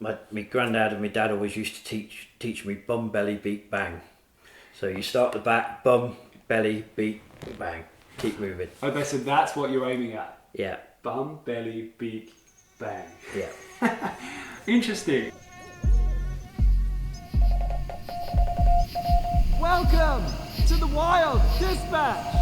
my granddad and my dad always used to teach me bum, belly, beat, bang. So you start the back, bum, belly, beat, bang. Keep moving. Okay, so that's what you're aiming at. Yeah. Bum, belly, beat, bang. Yeah. Interesting. Welcome to the Wild Dispatch.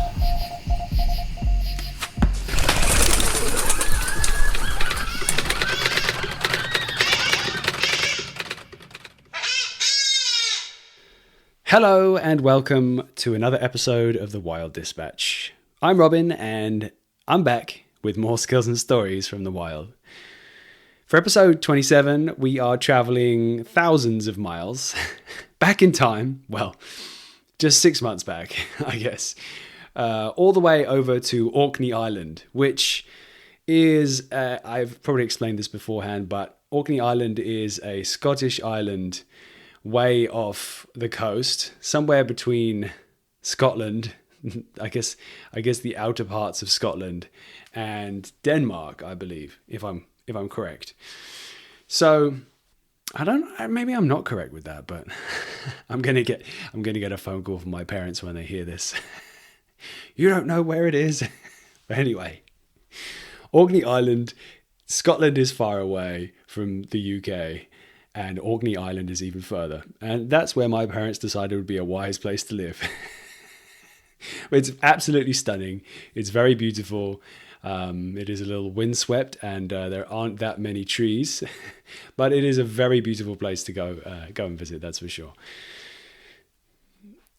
Hello and welcome to another episode of the Wild Dispatch. I'm Robin and I'm back with more skills and stories from the wild. For episode 27, we are traveling thousands of miles back in time. Well, just 6 months back, I guess. All the way over to Orkney Island, which is, I've probably explained this beforehand, but Orkney Island is a Scottish island way off the coast, somewhere between Scotland, I guess the outer parts of Scotland, and Denmark, I believe, if I'm correct. So I don't know, maybe I'm not correct with that, but I'm gonna get a phone call from my parents when they hear this. You don't know where it is. But anyway, Orkney Island, Scotland is far away from the UK. And Orkney Island is even further. And that's where my parents decided it would be a wise place to live. It's absolutely stunning. It's very beautiful. It is a little windswept and there aren't that many trees. But it is a very beautiful place to go and visit, that's for sure.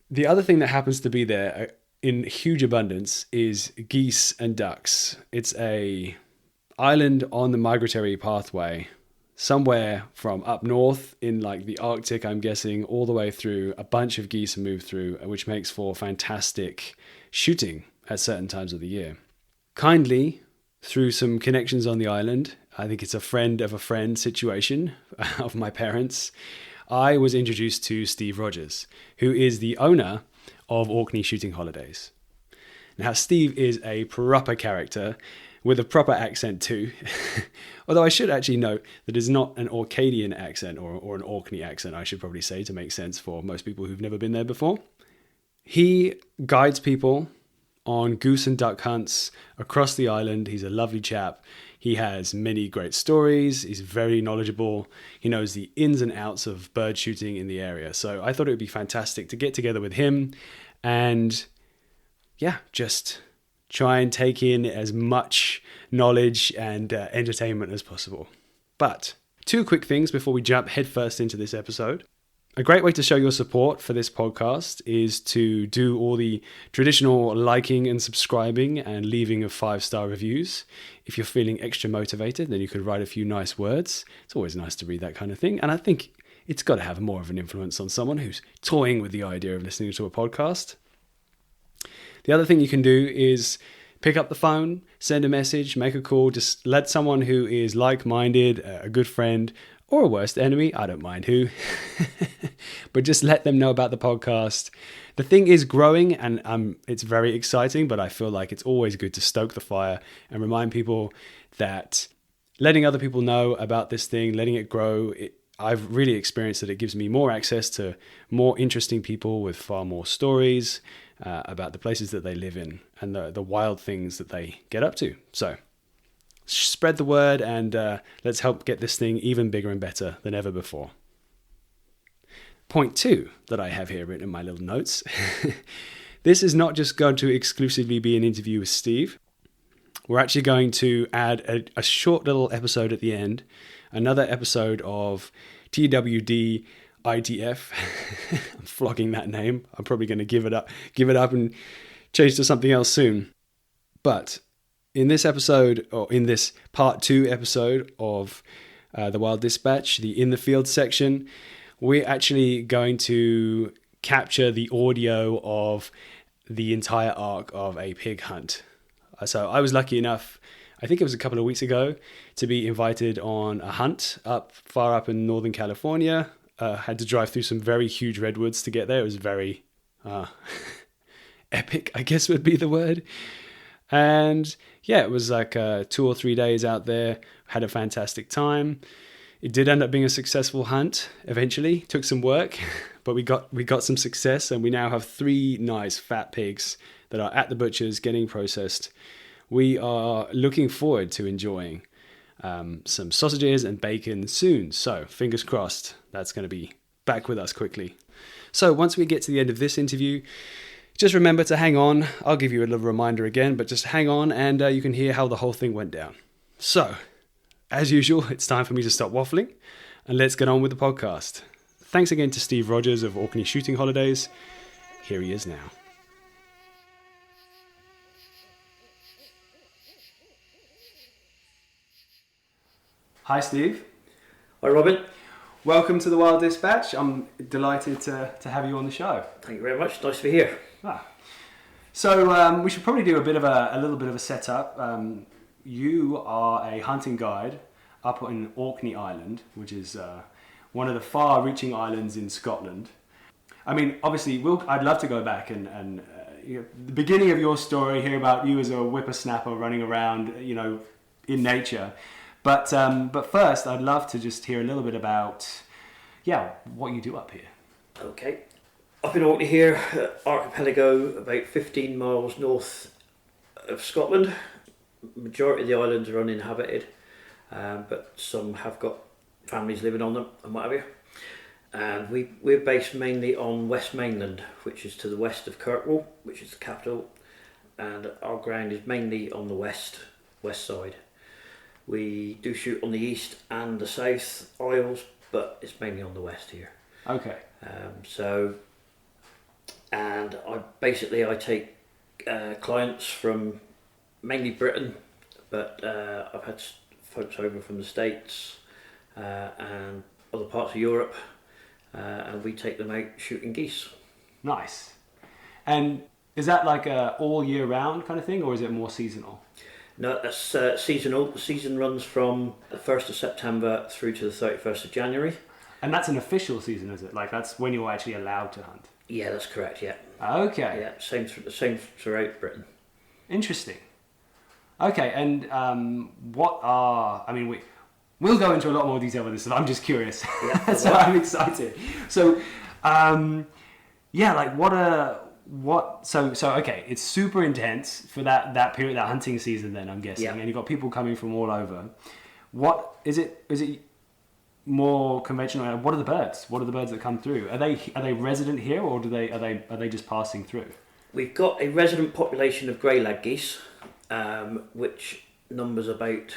The other thing that happens to be there in huge abundance is geese and ducks. It's a island on the migratory pathway, somewhere from up north in like the Arctic, I'm guessing, all the way through. A bunch of geese move through, which makes for fantastic shooting at certain times of the year. Kindly, through some connections on the island, I think it's a friend of a friend situation of my parents, I was introduced to Steve Rogers, who is the owner of Orkney Shooting Holidays. Now, Steve is a proper character, with a proper accent too. Although I should actually note that it's not an Orcadian accent or an Orkney accent, I should probably say, to make sense for most people who've never been there before. He guides people on goose and duck hunts across the island. He's a lovely chap. He has many great stories. He's very knowledgeable. He knows the ins and outs of bird shooting in the area. So I thought it would be fantastic to get together with him and, just try and take in as much knowledge and entertainment as possible. But 2 quick things before we jump headfirst into this episode. A great way to show your support for this podcast is to do all the traditional liking and subscribing and leaving of 5-star reviews. If you're feeling extra motivated, then you could write a few nice words. It's always nice to read that kind of thing. And I think it's got to have more of an influence on someone who's toying with the idea of listening to a podcast. The other thing you can do is pick up the phone, send a message, make a call, just let someone who is like-minded, a good friend, or a worst enemy, I don't mind who, but just let them know about the podcast. The thing is growing and it's very exciting, but I feel like it's always good to stoke the fire and remind people that letting other people know about this thing, letting it grow, I've really experienced that it gives me more access to more interesting people with far more stories about the places that they live in and the wild things that they get up to. So spread the word and let's help get this thing even bigger and better than ever before. Point 2 that I have here written in my little notes. This is not just going to exclusively be an interview with Steve. We're actually going to add a short little episode at the end, another episode of TWD ITF. I'm flogging that name. I'm probably going to give it up and change to something else soon. But in this episode, or in this part 2 episode of the Wild Dispatch, the In the Field section, we're actually going to capture the audio of the entire arc of a pig hunt. So I was lucky enough, I think it was a couple of weeks ago, to be invited on a hunt far up in Northern California. Had to drive through some very huge redwoods to get there. It was very epic, I guess would be the word. And it was like 2 or 3 days out there. Had a fantastic time. It did end up being a successful hunt eventually. Took some work, but we got some success, and we now have 3 nice fat pigs that are at the butcher's getting processed. We are looking forward to enjoying some sausages and bacon soon. So fingers crossed that's going to be back with us quickly. So once we get to the end of this interview, just remember to hang on. I'll give you a little reminder again, but just hang on and you can hear how the whole thing went down. So, as usual, it's time for me to stop waffling and let's get on with the podcast. Thanks again to Steve Rogers of Orkney Shooting Holidays. Here he is now. Hi, Steve. Hi, Robin. Welcome to the Wild Dispatch. I'm delighted to have you on the show. Thank you very much. Nice to be here. So we should probably do a little bit of a setup. You are a hunting guide up in Orkney Island, which is one of the far-reaching islands in Scotland. I mean, obviously, I'd love to go back and the beginning of your story, hear about you as a whippersnapper running around, in nature. But first, I'd love to just hear a little bit about, what you do up here. Okay. Up in Orkney here, archipelago about 15 miles north of Scotland. Majority of the islands are uninhabited, but some have got families living on them and what have you. And we're based mainly on West Mainland, which is to the west of Kirkwall, which is the capital. And our ground is mainly on the west side. We do shoot on the east and the south isles, but it's mainly on the west here. Okay. And I take clients from mainly Britain, but I've had folks over from the States and other parts of Europe, and we take them out shooting geese. Nice. And is that like a all year round kind of thing, or is it more seasonal? No, that's seasonal. The season runs from the 1st of September through to the 31st of January. And that's an official season, is it? Like that's when you're actually allowed to hunt? Yeah, that's correct, yeah. Okay. Yeah, same throughout Britain. Interesting. Okay, and we'll go into a lot more detail with this, and I'm just curious. Yeah, so I'm excited. So, okay, it's super intense for that period, that hunting season then, I'm guessing. Yeah. And you've got people coming from all over. What is it more conventional? What are the birds? What are the birds that come through? Are they resident here, or are they just passing through? We've got a resident population of grey lag geese, which numbers about,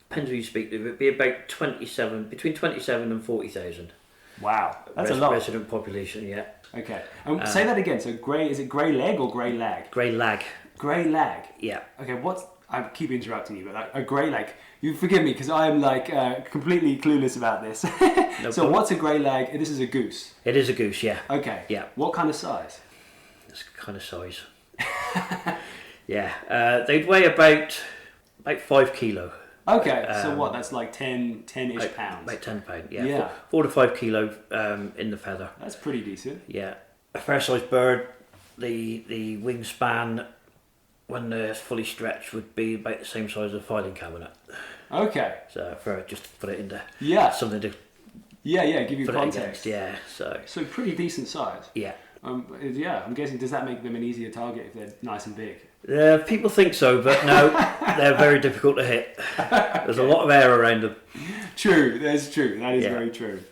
depends who you speak to, it would be about between 27 and 40,000. Wow, that's a lot. Resident population, yeah. Okay, say that again. So is it grey leg or grey lag? Grey lag. Grey lag. Yeah. Okay, I keep interrupting you, but like a grey lag. You forgive me because I am completely clueless about this. No so problem. What's a grey lag? This is a goose. It is a goose, yeah. Okay. Yeah. What kind of size? This kind of size. Yeah. They'd weigh about 5 kilo. Okay. So what? That's like 10-ish pounds. About 10 pounds. Yeah. 4 to 5 kilo in the feather. That's pretty decent. Yeah. A fair sized bird. The wingspan, when they're fully stretched, would be about the same size as a filing cabinet. Okay. So just to put it into something to give you context. Yeah. So pretty decent size. Yeah. I'm guessing, does that make them an easier target if they're nice and big? People think so, but no, they're very difficult to hit. There's a lot of air around them. True, that's true. That is very true.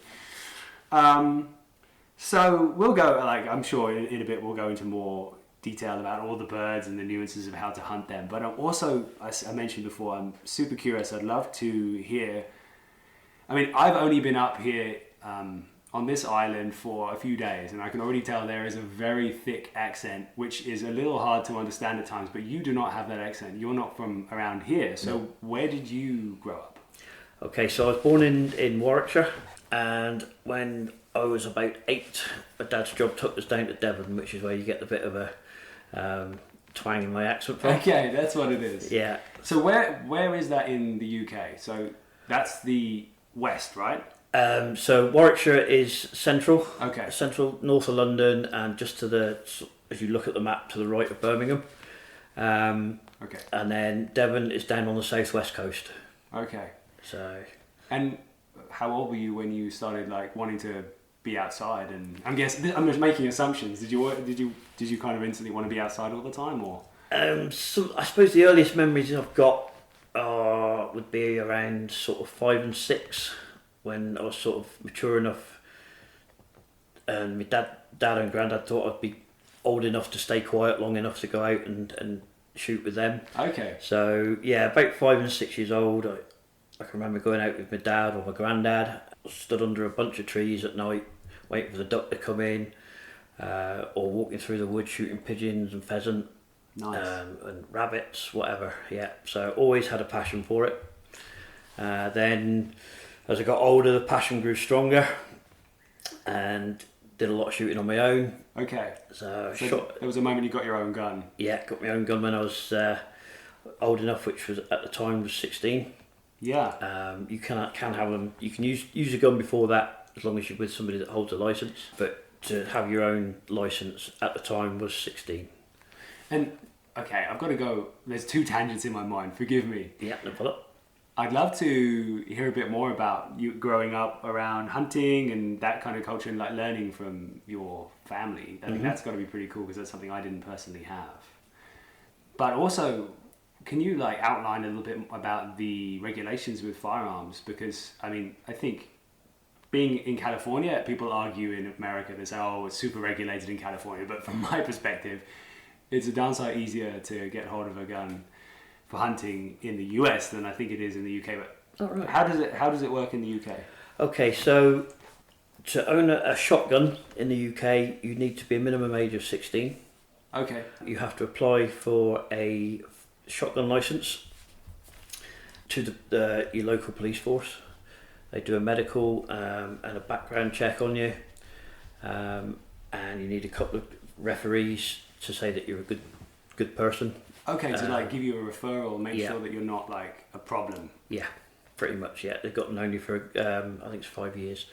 So we'll go, I'm sure in a bit we'll go into more detail about all the birds and the nuances of how to hunt them. But also, as I mentioned before, I'm super curious. I'd love to hear. I mean, I've only been up here on this island for a few days, and I can already tell there is a very thick accent, which is a little hard to understand at times, but you do not have that accent. You're not from around here. So where did you grow up? Okay, so I was born in Warwickshire, and when I was about 8, my dad's job took us down to Devon, which is where you get the bit of a twang in my accent from. Okay, that's what it is. Yeah. So where is that in the UK? So that's the west, right? So Warwickshire is central. Okay. Central, north of London, and just as you look at the map, to the right of Birmingham. Okay. And then Devon is down on the southwest coast. Okay. So. And how old were you when you started like wanting to be outside? And I'm just making assumptions. Did you kind of instantly want to be outside all the time, or? So I suppose the earliest memories I've got would be around sort of 5 and 6, when I was sort of mature enough, and my dad and granddad thought I'd be old enough to stay quiet long enough to go out and shoot with them. Okay. So yeah, about 5 and 6 years old, I can remember going out with my dad or my granddad, stood under a bunch of trees at night, waiting for the duck to come in, or walking through the woods shooting pigeons and pheasant. Nice. And rabbits, whatever. Yeah, so always had a passion for it. Then as I got older, the passion grew stronger, and did a lot of shooting on my own. Okay. So there was a moment you got your own gun. Yeah, got my own gun when I was old enough, which was at the time was 16. Yeah. You can have them. You can use a gun before that, as long as you're with somebody that holds a license. But to have your own license at the time was 16. And okay, I've got to go. There's 2 tangents in my mind. Forgive me. Yeah, no problem. I'd love to hear a bit more about you growing up around hunting and that kind of culture, and like learning from your family. I think that's got to be pretty cool, because that's something I didn't personally have. But also, can you like outline a little bit about the regulations with firearms? Because I mean, I think being in California, people argue in America, they say, oh, it's super regulated in California. But from my perspective, it's a downside easier to get hold of a gun for hunting in the US than I think it is in the UK. But how does it work in the UK? Okay, so to own a shotgun in the UK, you need to be a minimum age of 16. Okay. You have to apply for a shotgun license to your local police force. They do a medical and a background check on you, and you need a couple of referees to say that you're a good person. Okay, to like give you a referral, make yeah. sure that you're not like a problem. Yeah, pretty much. Yeah, they've got known you for I think it's 5 years.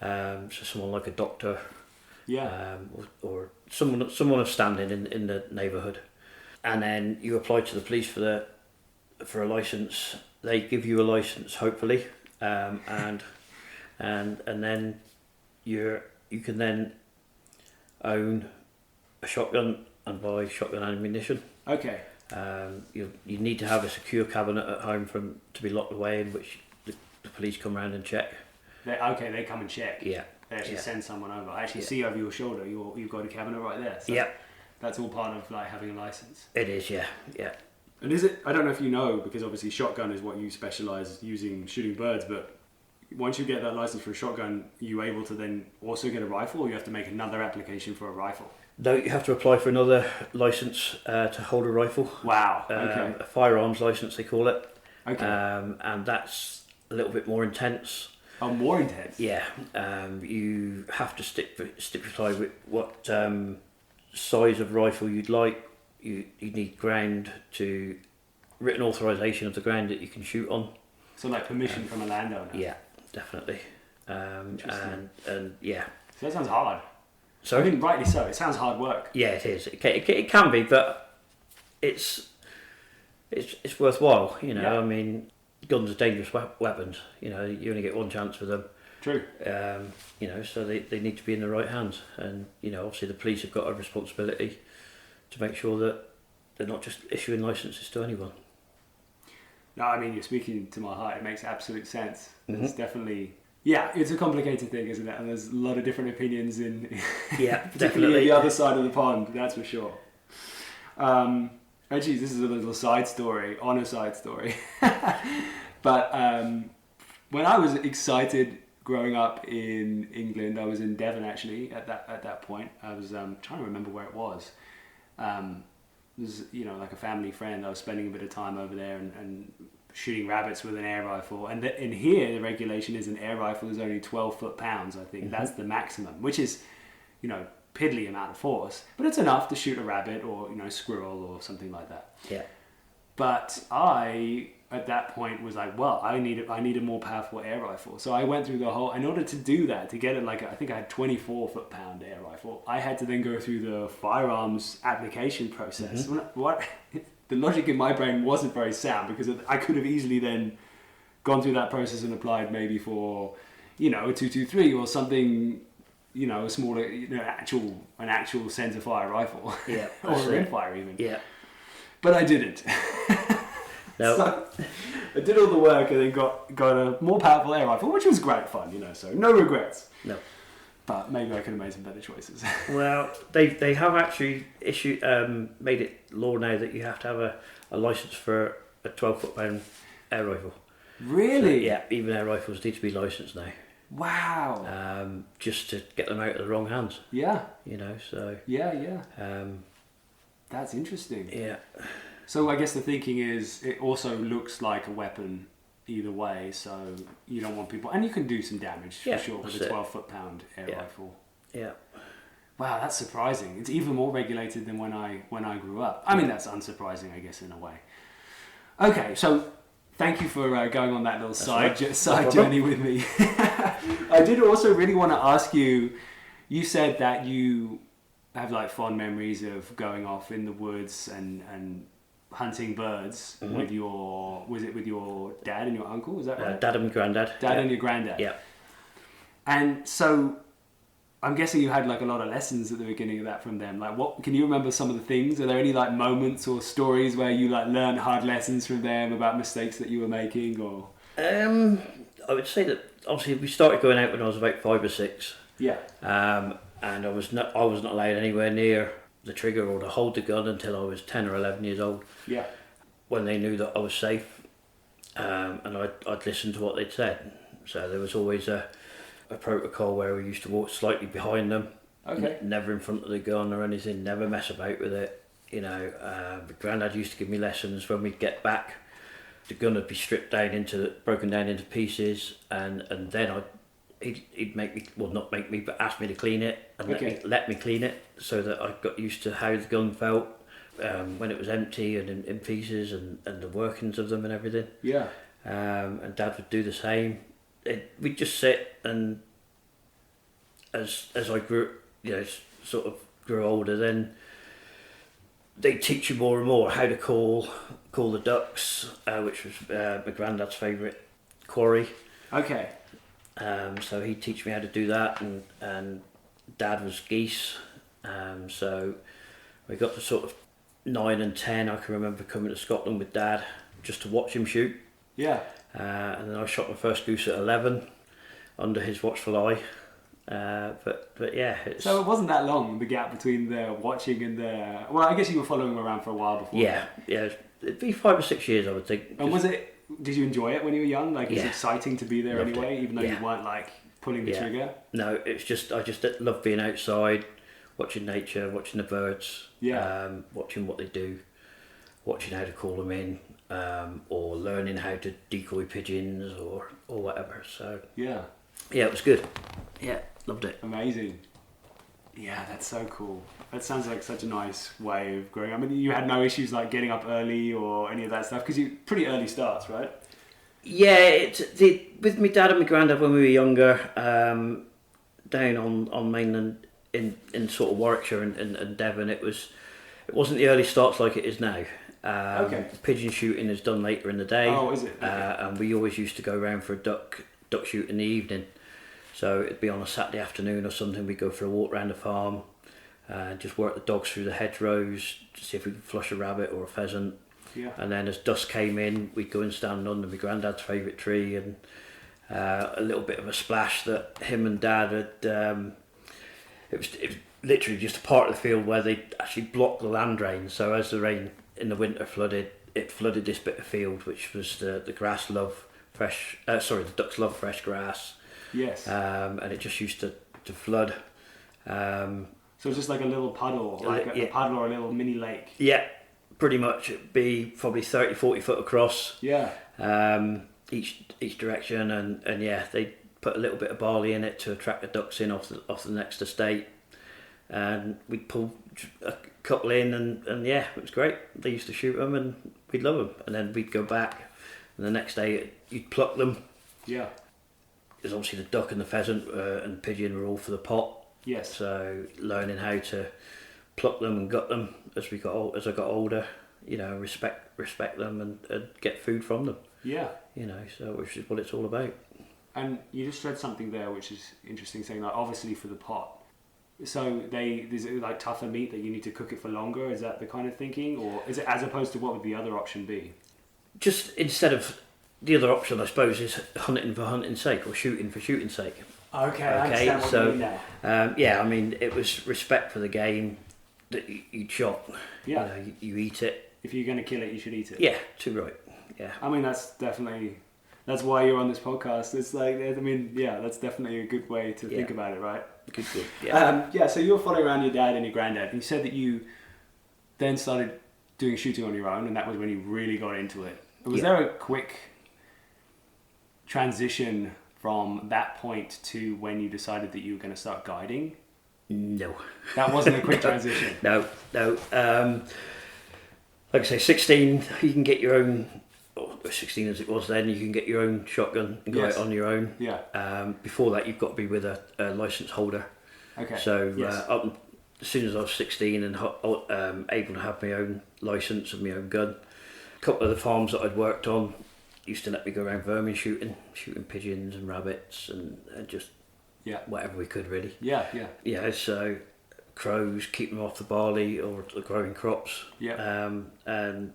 So someone like a doctor, yeah, or someone of standing in the neighbourhood, and then you apply to the police for a license. They give you a license, hopefully, and then you can then own a shotgun and buy shotgun ammunition. Okay. You need to have a secure cabinet at home to be locked away, in which the police come around and check. They come and check. Yeah. They actually send someone over. I actually see over your shoulder, you've got a cabinet right there. So yeah. That's all part of like having a license. It is, yeah. And is it? I don't know if you know, because obviously shotgun is what you specialise using, shooting birds. But once you get that license for a shotgun, are you able to then also get a rifle, or you have to make another application for a rifle? No, you have to apply for another license to hold a rifle. Wow. Okay. A firearms license, they call it. Okay. And that's a little bit more intense. Oh, more intense. Yeah. You have to stipulate with what size of rifle you'd like. You need written authorization of the ground that you can shoot on. So like permission from a landowner. Yeah, definitely. And yeah. So that sounds hard. So I mean, rightly so. It sounds hard work. Yeah, it is. It can be, but it's worthwhile. You know, Yeah. I mean, guns are dangerous weapons. You know, you only get one chance with them. True. You know, so they need to be in the right hands, and you know, obviously the police have got a responsibility to make sure that they're not just issuing licenses to anyone. No, I mean, you're speaking to my heart. It makes absolute sense. It's definitely. Yeah, it's a complicated thing, isn't it? And there's a lot of different opinions in Yeah, particularly the other side of the pond, that's for sure. Actually, this is a little side story, on a side story. But when I was excited growing up in England, I was in Devon actually at that point. I was trying to remember where it was. It was, you know, like a family friend. I was spending a bit of time over there and shooting rabbits with an air rifle, and in here the regulation is an air rifle is only 12 foot-pounds. I think that's the maximum, which is, you know, piddly amount of force, but it's enough to shoot a rabbit or, you know, squirrel or something like that. Yeah. But I at that point was like, well, I need a more powerful air rifle. So I went through the whole, in order to do that, to get it, like I think I had 24 foot-pound air rifle, I had to then go through the firearms application process. What the logic in my brain wasn't very sound, because I could have easily then gone through that process and applied maybe for, a 223 or something, a smaller, an actual centre fire rifle. Yeah. Or a rimfire even. Yeah. But I didn't. No. So I did all the work and then got a more powerful air rifle, which was great fun, so no regrets. No. But maybe I could have made some better choices. Well, they have actually made it law now that you have to have a licence for a 12-foot-pound air rifle. Really? So, yeah, even air rifles need to be licensed now. Wow. Just to get them out of the wrong hands. Yeah. So. Yeah. That's interesting. Yeah. So I guess the thinking is it also looks like a weapon either way, so you don't want people... And you can do some damage, for sure, with a 12-foot-pound air rifle. Yeah. Wow, that's surprising. It's even more regulated than when I grew up. I mean, that's unsurprising, I guess, in a way. Okay, so thank you for going on that little side journey with me. I did also really want to ask you, you said that you have like fond memories of going off in the woods and hunting birds with your dad and your uncle, is that right? Dad and granddad. Dad and your granddad. Yeah. And so I'm guessing you had like a lot of lessons at the beginning of that from them. Like, what can you remember some of the things? Are there any like moments or stories where you like learned hard lessons from them about mistakes that you were making, or? I would say that obviously we started going out when I was about 5 or 6. Yeah. And I was not allowed anywhere near the trigger or to hold the gun until I was 10 or 11 years old. Yeah. When they knew that I was safe, and I'd listen to what they'd said. So there was always a protocol where we used to walk slightly behind them. Okay. Never in front of the gun or anything. Never mess about with it. Granddad used to give me lessons when we'd get back. The gun would be broken down into pieces, and then he'd make me, well, not make me, but ask me to clean it and let me clean it, so that I got used to how the gun felt when it was empty and in pieces, and the workings of them and everything. Yeah. And Dad would do the same. We'd just sit, and as I grew, sort of grew older, then they teach you more and more how to call the ducks, which was my granddad's favourite quarry. Okay. So he'd teach me how to do that, and Dad was geese. So we got to sort of 9 and 10. I can remember coming to Scotland with Dad just to watch him shoot. Yeah. And then I shot my first goose at 11 under his watchful eye. But yeah. So it wasn't that long, the gap between the watching and the... Well, I guess you were following him around for a while before. Yeah. It'd be 5 or 6 years, I would think. And did you enjoy it when you were young? Like, it's Yeah. exciting to be there Loved anyway, it. even though you weren't like pulling the trigger? No, I just love being outside, watching nature, watching the birds, watching what they do, watching how to call them in, or learning how to decoy pigeons or whatever. So yeah, it was good. Yeah, loved it. Amazing. Yeah, that's so cool. That sounds like such a nice way of growing. I mean, you had no issues like getting up early or any of that stuff, because you pretty early starts, right? Yeah, with my dad and my granddad when we were younger, down on mainland in sort of Warwickshire and Devon, it wasn't the early starts like it is now. Pigeon shooting is done later in the day. Oh, is it? Okay. And we always used to go around for a duck shoot in the evening. So it'd be on a Saturday afternoon or something. We'd go for a walk around the farm, just work the dogs through the hedgerows to see if we could flush a rabbit or a pheasant. Yeah. And then as dusk came in, we'd go and stand under my granddad's favourite tree, and a little bit of a splash that him and Dad had. It was literally just a part of the field where they actually blocked the land drain. So as the rain in the winter flooded, it flooded this bit of field, which was the ducks love fresh grass. Yes. And it just used to flood. So just like a little puddle, a puddle or a little mini lake. Yeah, pretty much. It'd be probably 30-40 foot across. Yeah. Each direction, and yeah, they put a little bit of barley in it to attract the ducks in off the next estate, and we'd pull a couple in, and yeah, it was great. They used to shoot them, and we'd love them, and then we'd go back, and the next day you'd pluck them. Yeah. Because obviously the duck and the pheasant and pigeon were all for the pot. Yes. So learning how to pluck them and gut them as I got older, respect them and get food from them. Yeah. so which is what it's all about. And you just said something there which is interesting, saying like obviously for the pot. So there's like tougher meat that you need to cook it for longer. Is that the kind of thinking, or is it as opposed to what would the other option be? Just instead of the other option, I suppose, is hunting for hunting's sake or shooting for shooting's sake. Okay, I understand what you mean now. Yeah, I mean, it was respect for the game that you'd shot. Yeah. You eat it. If you're going to kill it, you should eat it. Yeah, too right. Yeah. I mean, that's why you're on this podcast. It's like, I mean, yeah, that's definitely a good way to think about it, right? Good. Yeah. So you were following around your dad and your granddad, and you said that you then started doing shooting on your own, and that was when you really got into it. Was there a quick transition from that point to when you decided that you were going to start guiding? No. That wasn't a quick transition? No. Like I say, 16, you can get your own, or 16 as it was then, you can get your own shotgun and go out on your own. Yeah. Before that, you've got to be with a licence holder. Okay. So as soon as I was 16 and able to have my own licence and my own gun, a couple of the farms that I'd worked on used to let me go around vermin shooting pigeons and rabbits and just whatever we could really. Yeah. So crows, keep them off the barley or the growing crops. And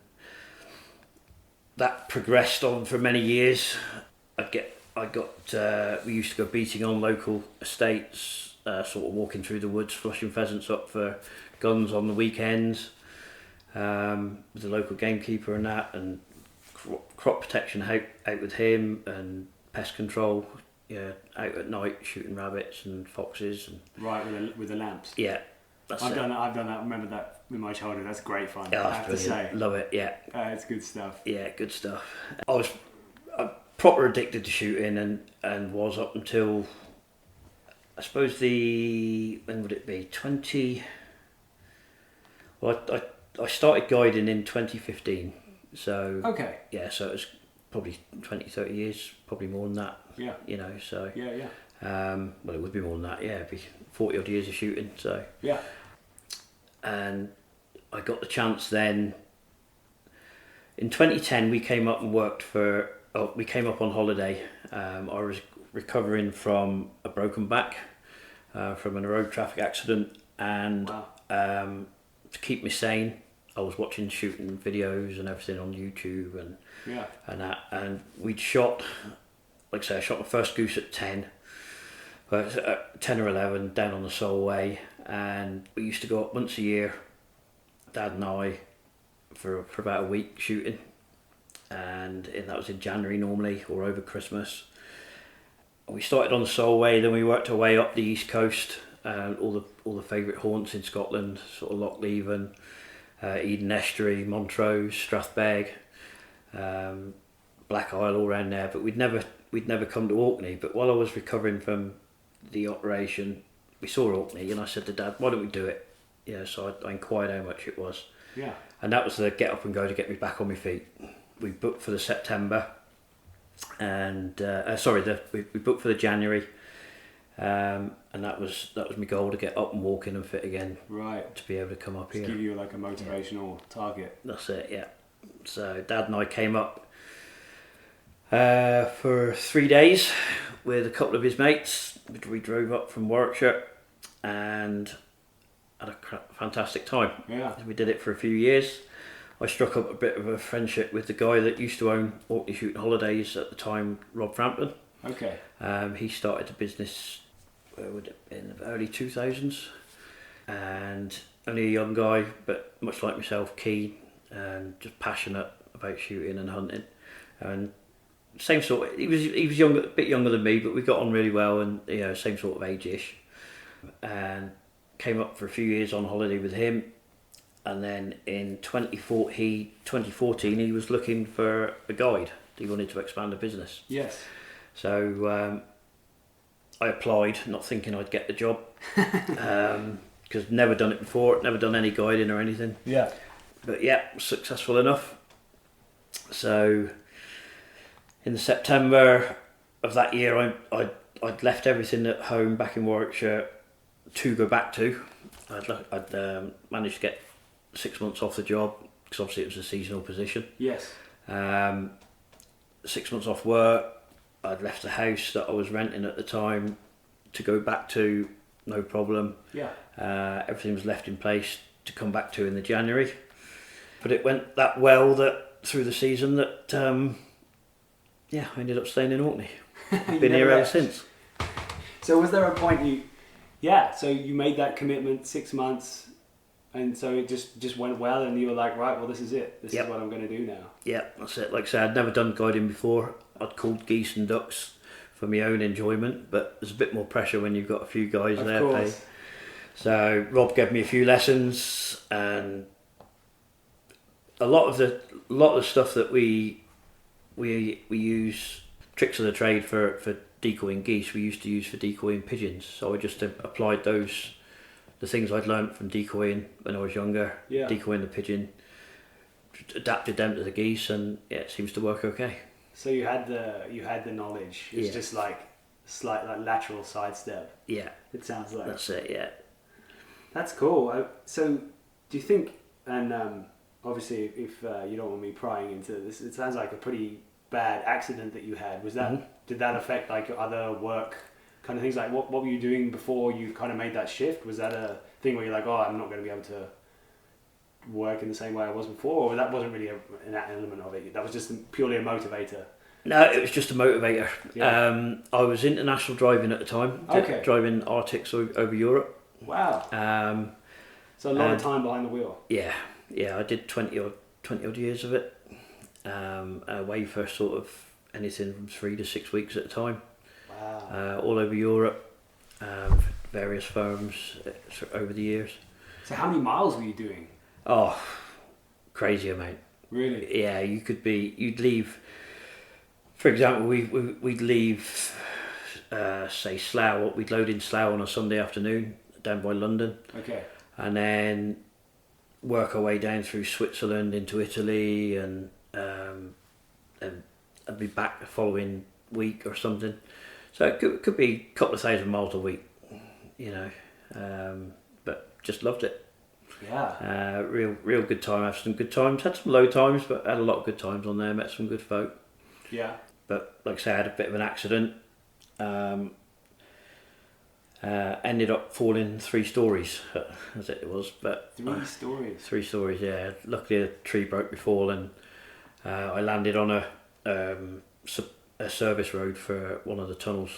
that progressed on for many years. We used to go beating on local estates, sort of walking through the woods, flushing pheasants up for guns on the weekends, with the local gamekeeper and that, and crop protection out with him, and pest control, out at night shooting rabbits and foxes and with the lamps. Yeah, I've done that. I remember that in my childhood. That's great fun. Yeah, I have to say, love it. Yeah, it's good stuff. Yeah, good stuff. I was proper addicted to shooting and was up until I suppose when would it be 20? Well, I started guiding in 2015. So so it was probably 20-30 years, probably more than that. Yeah. So yeah. Well, it would be more than that. Yeah, it'd be 40 odd years of shooting. So yeah. And I got the chance then. In 2010, we came up and we came up on holiday. I was recovering from a broken back from a road traffic accident, and to keep me sane, I was watching shooting videos and everything on YouTube and that, and we'd shot, like I say, I shot my first goose at 10 or 11 down on the Solway, and we used to go up once a year, Dad and I, for about a week shooting, and that was in January normally, or over Christmas. We started on the Solway, then we worked our way up the east coast, all the favourite haunts in Scotland, sort of Loch Leven, Eden Estuary, Montrose, Strathbeg, Black Isle, all around there. But we'd never come to Orkney. But while I was recovering from the operation, we saw Orkney, and I said to Dad, "Why don't we do it?" So I inquired how much it was. Yeah. And that was the get up and go to get me back on my feet. We booked for the September, and we booked for the January. And that was my goal, to get up and walking and fit again. Right. To be able to come up here. To give you like a motivational target. That's it, yeah. So Dad and I came up for 3 days with a couple of his mates. We drove up from Warwickshire and had a fantastic time. Yeah. We did it for a few years. I struck up a bit of a friendship with the guy that used to own Orkney Shooting Holidays at the time, Rob Frampton. Okay. He started the business in the early 2000s, and only a young guy, but much like myself, keen and just passionate about shooting and hunting. And same sort. He was a bit younger than me, but we got on really well, and same sort of age-ish. And came up for a few years on holiday with him, and then in 2014 he was looking for a guide. He wanted to expand the business. Yes. So I applied, not thinking I'd get the job, because never done it before, never done any guiding or anything. Yeah. But yeah, successful enough. So in the September of that year, I'd left everything at home back in Warwickshire to go back to. I'd managed to get 6 months off the job, because obviously it was a seasonal position. Yes. 6 months off work. I'd left the house that I was renting at the time to go back to, no problem. Yeah. Everything was left in place to come back to in the January. But it went that well that through the season that, I ended up staying in Orkney. I've been here ever since. So was there a point so you made that commitment 6 months, and so it just went well, and you were like, right, well, this is it. This is what I'm going to do now. Yeah, that's it. Like I said, I'd never done guiding before. I'd called geese and ducks for my own enjoyment, but there's a bit more pressure when you've got a few guys Of there. course. So Rob gave me a few lessons, and a lot of the stuff that we use, tricks of the trade for decoying geese, we used to use for decoying pigeons. So I just applied the things I'd learnt from decoying when I was younger, decoying the pigeon, adapted them to the geese, and it seems to work okay. So you had the knowledge. It's just like slight like lateral sidestep. Yeah, it sounds like. That's it. Yeah, that's cool. So do you think? And obviously, if you don't want me prying into this, it sounds like a pretty bad accident that you had. Was that did that affect like your other work kind of things? Like what were you doing before you kind of made that shift? Was that a thing where you're like, oh, I'm not going to be able to work in the same way I was before, or that wasn't really an element of it? That was just purely a motivator. No, it was just a motivator. Yeah. I was international driving at the time. Driving Arctics over Europe. Wow. So a lot of time behind the wheel. Yeah. I did 20 odd years of it. Away for sort of anything from 3 to 6 weeks at a time. Wow. All over Europe, various firms over the years. So how many miles were you doing? Oh, crazy amount. Really? Yeah, you'd leave, for example, we'd leave, say Slough, we'd load in Slough on a Sunday afternoon down by London. Okay. And then work our way down through Switzerland into Italy, and I'd be back the following week or something. So it could be a couple of thousand miles a week, but just loved it. Yeah. Real good time. Had some good times. Had some low times, but had a lot of good times on there. Met some good folk. Yeah. But like I say, I had a bit of an accident. Ended up falling 3 stories, as it was. But 3 stories. 3 stories. Yeah. Luckily, a tree broke my fall, and I landed on a service road for one of the tunnels.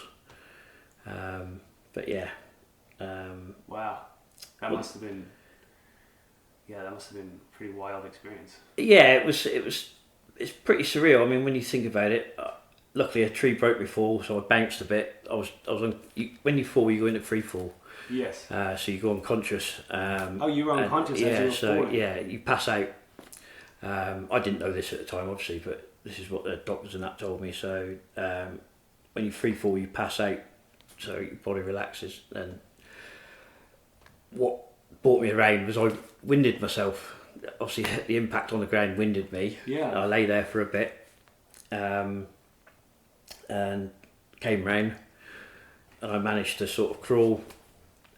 But yeah. Wow. That must have been. Yeah, that must have been a pretty wild experience. Yeah, it's pretty surreal. I mean, when you think about it, luckily a tree broke my fall, so I bounced a bit. I was on, when you fall, you go into free fall. Yes. So you go unconscious. You were unconscious as you were falling. Yeah, you pass out. I didn't know this at the time, obviously, but this is what the doctors and that told me. So when you free fall, you pass out, so your body relaxes. And what brought me around was I winded myself. Obviously, the impact on the ground winded me. Yeah. I lay there for a bit, and came round, and I managed to sort of crawl.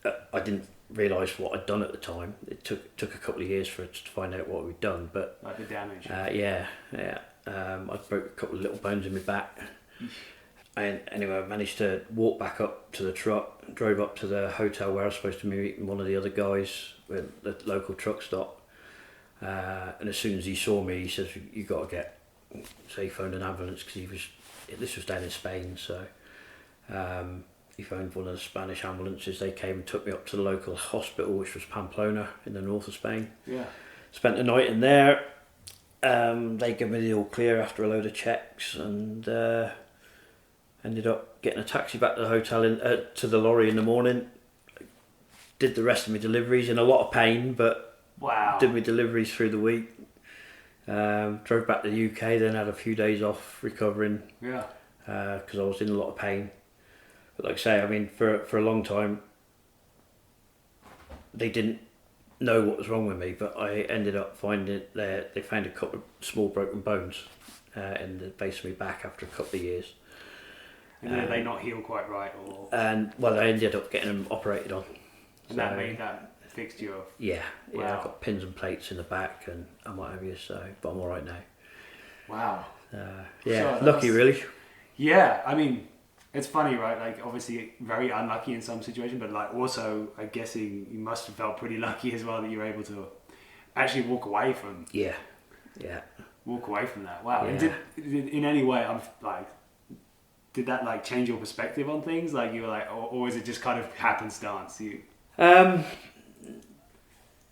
I didn't realise what I'd done at the time. It took a couple of years for us to find out what we'd done, but like the damage. yeah. I broke a couple of little bones in my back. And anyway, I managed to walk back up to the truck, drove up to the hotel where I was supposed to be meeting one of the other guys at the local truck stop. And as soon as he saw me, he says, "You got to get." So he phoned an ambulance because this was down in Spain. So he phoned one of the Spanish ambulances. They came and took me up to the local hospital, which was Pamplona in the north of Spain. Yeah. Spent the night in there. They gave me the all clear after a load of checks, and ended up getting a taxi back to the hotel to the lorry in the morning. Did the rest of my deliveries in a lot of pain, but wow. Did my deliveries through the week. Drove back to the UK, then had a few days off recovering. Yeah. Because I was in a lot of pain. But like I say, I mean, for a long time, they didn't know what was wrong with me, but I ended up finding they found a couple of small broken bones in the base of my back after a couple of years. And did they not heal quite right, or? And well, I ended up getting them operated on. And that made that fixed you off. Yeah. Wow. I've got pins and plates in the back and what have you. So, but I'm all right now. Wow. Yeah, Sure, lucky really. Yeah, I mean, it's funny, right? Like, obviously, very unlucky in some situation, but like, also, I'm guessing you must have felt pretty lucky as well that you were able to actually walk away from. Yeah. Walk away from that. Wow. And Yeah. did in any way, I'm like, did that like change your perspective on things? Like, you were like, or was it just kind of happenstance?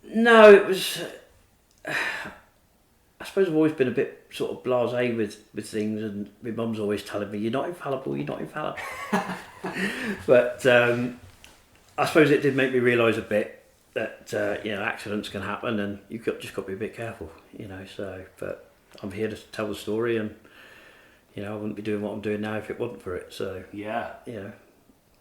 No, it was. I suppose I've always been a bit sort of blasé with things, and my mum's always telling me, "You're not infallible. You're not infallible." But I suppose it did make me realise a bit that accidents can happen, and you've just got to be a bit careful, So, but I'm here to tell the story, and I wouldn't be doing what I'm doing now if it wasn't for it. So Yeah.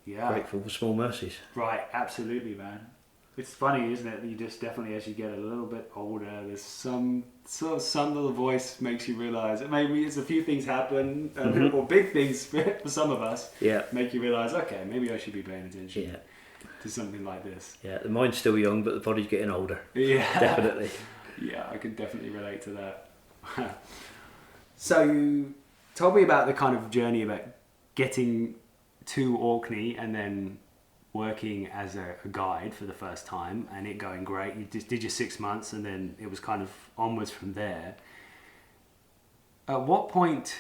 grateful for small mercies. Right. Absolutely, man. It's funny, isn't it? You just definitely, as you get a little bit older, there's some little voice makes you realise that maybe it's a few things happen, or big things for some of us. Yeah. Make you realise, okay, maybe I should be paying attention to something like this. Yeah, the mind's still young, but the body's getting older. Yeah. Definitely. Yeah, I can definitely relate to that. So you told me about the kind of journey about getting to Orkney and then working as a guide for the first time and it going great. You just did your 6 months and then it was kind of onwards from there. At what point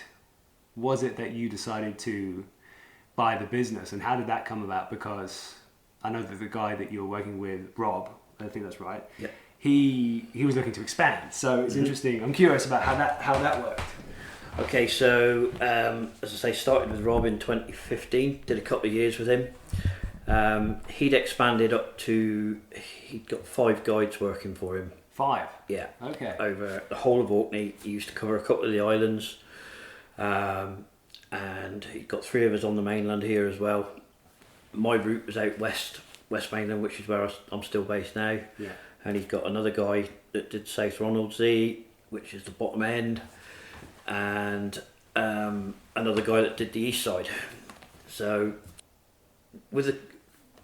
was it that you decided to buy the business, and how did that come about? Because I know that the guy that you were working with, Rob, I think that's right. Yeah. He was looking to expand, so it's interesting. I'm curious about how that worked. Okay, so as I say, started with Rob in 2015. Did a couple of years with him. He'd expanded up to, he'd got 5 guides working for him. 5? Yeah. Okay. Over the whole of Orkney. He used to cover a couple of the islands. And he got 3 of us on the mainland here as well. My route was out west mainland, which is where I'm still based now. Yeah. And he's got another guy that did South Ronaldsay, which is the bottom end, and another guy that did the east side. So with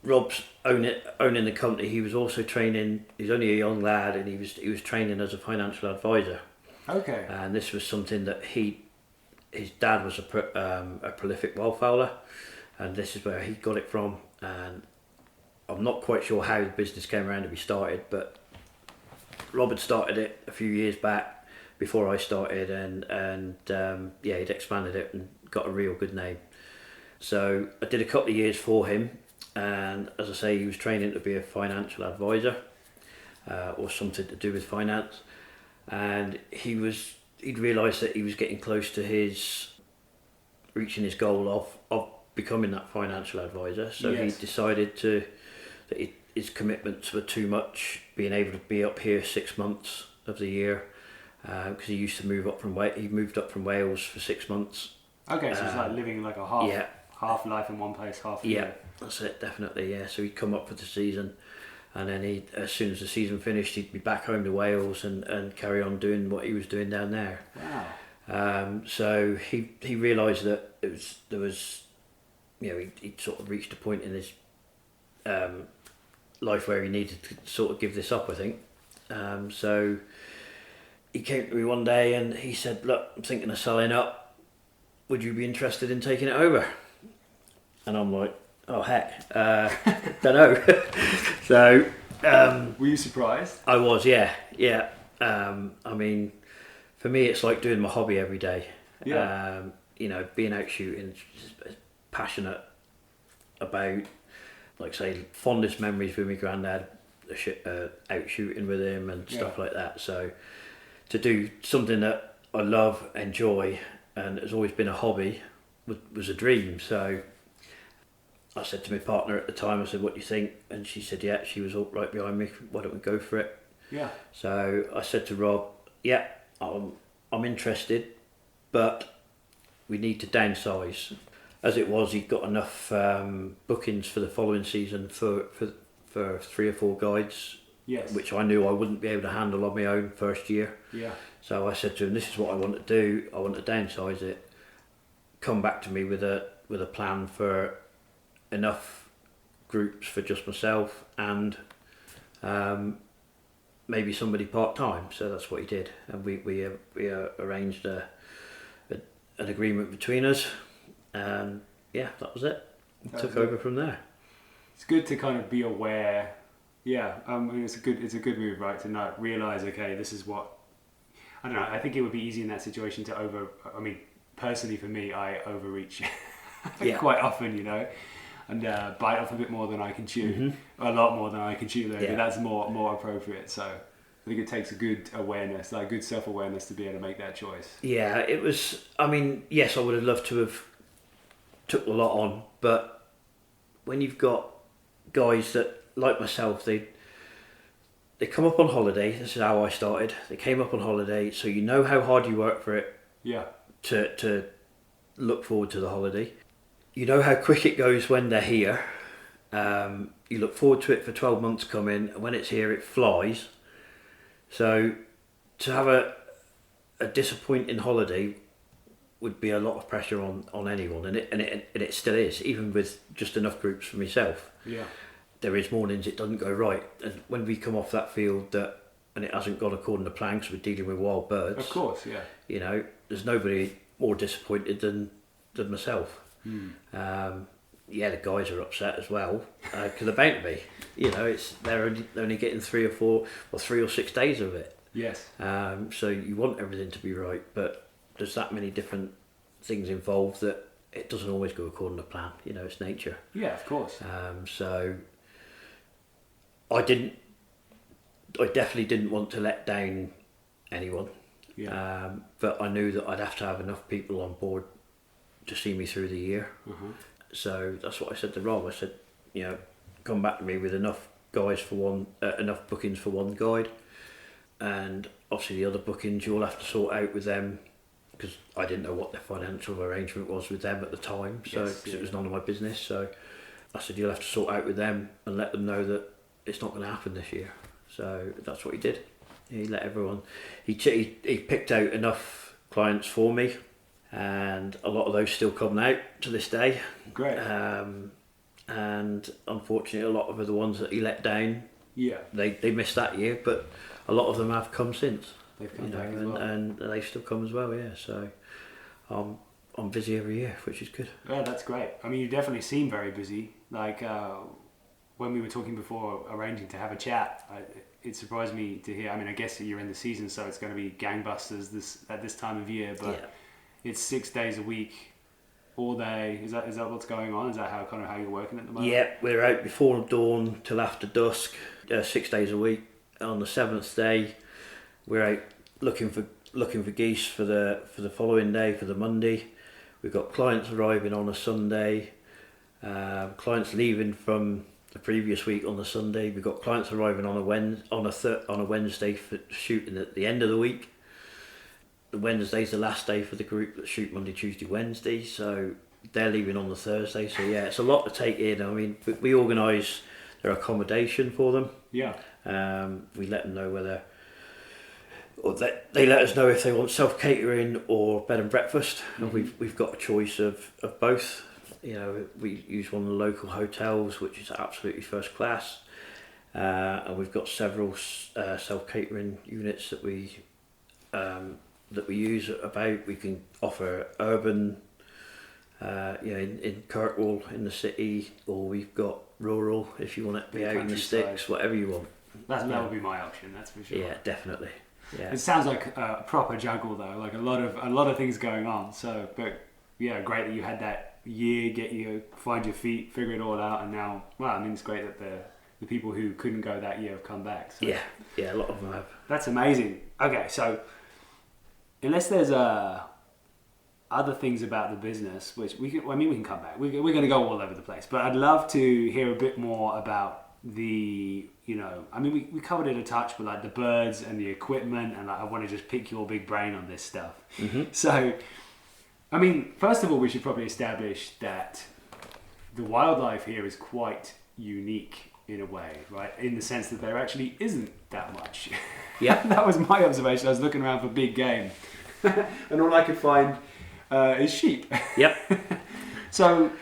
Rob's owning the company, he was also training. He's only a young lad, and he was training as a financial advisor. Okay. And this was something that his dad was a prolific wildfowler, and this is where he got it from. And I'm not quite sure how the business came around to be started, but Rob had started it a few years back before I started, and he'd expanded it and got a real good name. So I did a couple of years for him, and as I say, he was training to be a financial advisor or something to do with finance, and he'd realised that he was getting close to reaching his goal of becoming that financial advisor. So Yes. he decided that his commitments were too much, being able to be up here 6 months of the year, because he used to move up from Wales for 6 months. Okay, so it's like living like a half life in one place, half a year. That's it, definitely. Yeah, so he'd come up for the season, and then as soon as the season finished, he'd be back home to Wales and carry on doing what he was doing down there. Wow. So he realised that there was he'd sort of reached a point in his life where he needed to sort of give this up, I think. So he came to me one day and he said, "Look, I'm thinking of selling up. Would you be interested in taking it over?" And I'm like, "Oh heck, don't know." So were you surprised? I was, yeah. I mean, for me, it's like doing my hobby every day. Yeah. Being out shooting, just passionate about, like say, fondest memories with my granddad, out shooting with him and stuff like that. So to do something that I love, enjoy, and has always been a hobby was a dream. So I said to my partner at the time, I said, "What do you think?" And she said, "Yeah." She was all right behind me. "Why don't we go for it?" Yeah. So I said to Rob, "Yeah, I'm interested, but we need to downsize." As it was, he'd got enough bookings for the following season for 3 or 4 guides, Yes. which I knew I wouldn't be able to handle on my own first year. Yeah. So I said to him, "This is what I want to do. I want to downsize it. Come back to me with a plan for enough groups for just myself and maybe somebody part time." So that's what he did, and we arranged a an agreement between us, and yeah, that was it. Took over from there. It's good to kind of be aware. Yeah, it's a good move, right? To not realize, okay, this is what, I don't know. I think it would be easy in that situation to personally for me, I overreach quite often, you know, and bite off a bit more than I can chew, a lot more than I can chew. Though, but that's more appropriate. So I think it takes a good awareness, like good self-awareness, to be able to make that choice. Yeah, it was. I mean, yes, I would have loved to have took a lot on, but when you've got guys that, like myself, they come up on holiday. This is how I started. They came up on holiday, so you know how hard you work for it. Yeah. To look forward to the holiday. You know how quick it goes when they're here. You look forward to it for 12 months coming, and when it's here, it flies. So to have a disappointing holiday would be a lot of pressure on anyone, and it still is, even with just enough groups for myself. Yeah. There is mornings it doesn't go right, and when we come off that field and it hasn't gone according to plan because we're dealing with wild birds. Of course, yeah. You know, there's nobody more disappointed than myself. The guys are upset as well because they're bound to be. You know, they're only getting 3 or 6 days of it. Yes. So you want everything to be right, but there's that many different things involved that it doesn't always go according to plan. You know, it's nature. Yeah, of course. So I definitely didn't want to let down anyone. Yeah. But I knew that I'd have to have enough people on board to see me through the year. So that's what I said to Rob. I said, you know, come back to me with enough guys for enough bookings for one guide, and obviously the other bookings you'll have to sort out with them, because I didn't know what their financial arrangement was with them at the time. So because it was none of my business. So I said, you'll have to sort out with them and let them know that it's not going to happen this year. So that's what he did. He let everyone. He picked out enough clients for me, and a lot of those still come out to this day. Great. And unfortunately, a lot of the ones that he let down, they missed that year, but a lot of them have come since. They've come back as well, and they still come as well. Yeah. So I'm busy every year, which is good. Yeah, that's great. I mean, you definitely seem very busy. Like when we were talking before arranging to have a chat, it surprised me to hear. I mean, I guess you're in the season, so it's going to be gangbusters at this time of year. But it's 6 days a week, all day. Is that what's going on? Is that how you're working at the moment? Yeah, we're out before dawn till after dusk, 6 days a week. On the 7th day, we're out looking for geese for the following day, for the Monday. We've got clients arriving on a Sunday, clients leaving from the previous week on the Sunday. We've got clients arriving on a Wednesday for shooting at the end of the week. The Wednesday's the last day for the group that shoot Monday, Tuesday, Wednesday, so they're leaving on the Thursday. So yeah, it's a lot to take in. I mean, we organise their accommodation for them. Yeah. We let them know whether, or they let us know if they want self-catering or bed and breakfast, and we've got a choice of both. You know, we use one of the local hotels, which is absolutely first class, and we've got several self-catering units that we use about. We can offer urban, in Kirkwall in the city, or we've got rural if you want to be out in the sticks, whatever you want. That would be my option, that's for sure. Yeah, definitely. Yeah. It sounds like a proper juggle though, like a lot of things going on. So, but yeah, great that you had that year, find your feet, figure it all out, and now, well, I mean, it's great that the people who couldn't go that year have come back. So. Yeah, a lot of them have. That's amazing. Okay, so unless there's other things about the business, which we can come back. We're going to go all over the place, but I'd love to hear a bit more about the, I mean, we covered it a touch, but like the birds and the equipment, and like I want to just pick your big brain on this stuff. So, I mean, first of all, we should probably establish that the wildlife here is quite unique in a way, right? In the sense that there actually isn't that much. Yeah. That was my observation. I was looking around for big game, and all I could find is sheep. Yep. So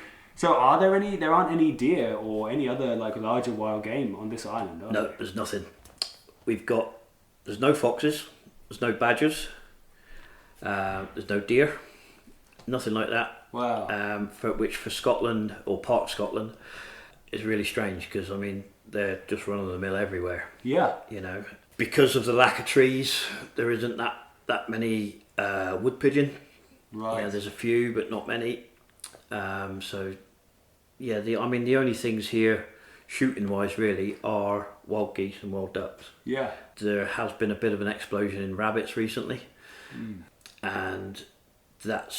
there aren't any deer or any other like larger wild game on this island, are No, there? there's nothing. There's no foxes, there's no badgers, there's no deer, Nothing like that. Wow. For Scotland or Park Scotland is really strange because I mean they're just run of the mill everywhere. Yeah. You know, because of the lack of trees, there isn't that many wood pigeon. Right. Yeah, there's a few, but not many. So yeah, the only things here, shooting wise, really, are wild geese and wild ducks. Yeah. There has been a bit of an explosion in rabbits recently, and that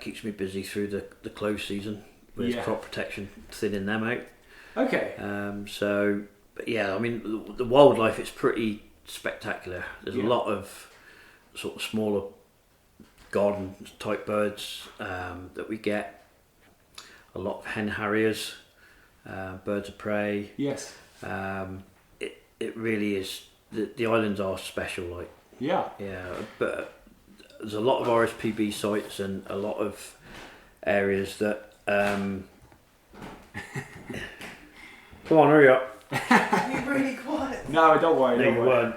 keeps me busy through the close season with crop protection, thinning them out. Okay. But yeah, I mean the wildlife is pretty spectacular. There's a lot of sort of smaller garden type birds that we get. A lot of hen harriers, birds of prey. Yes. It really is. The islands are special, like. Yeah. Yeah, but there's a lot of RSPB sites and a lot of areas that. Come on, hurry up. You're really quiet. No, don't worry. No, Don't you worry. weren't.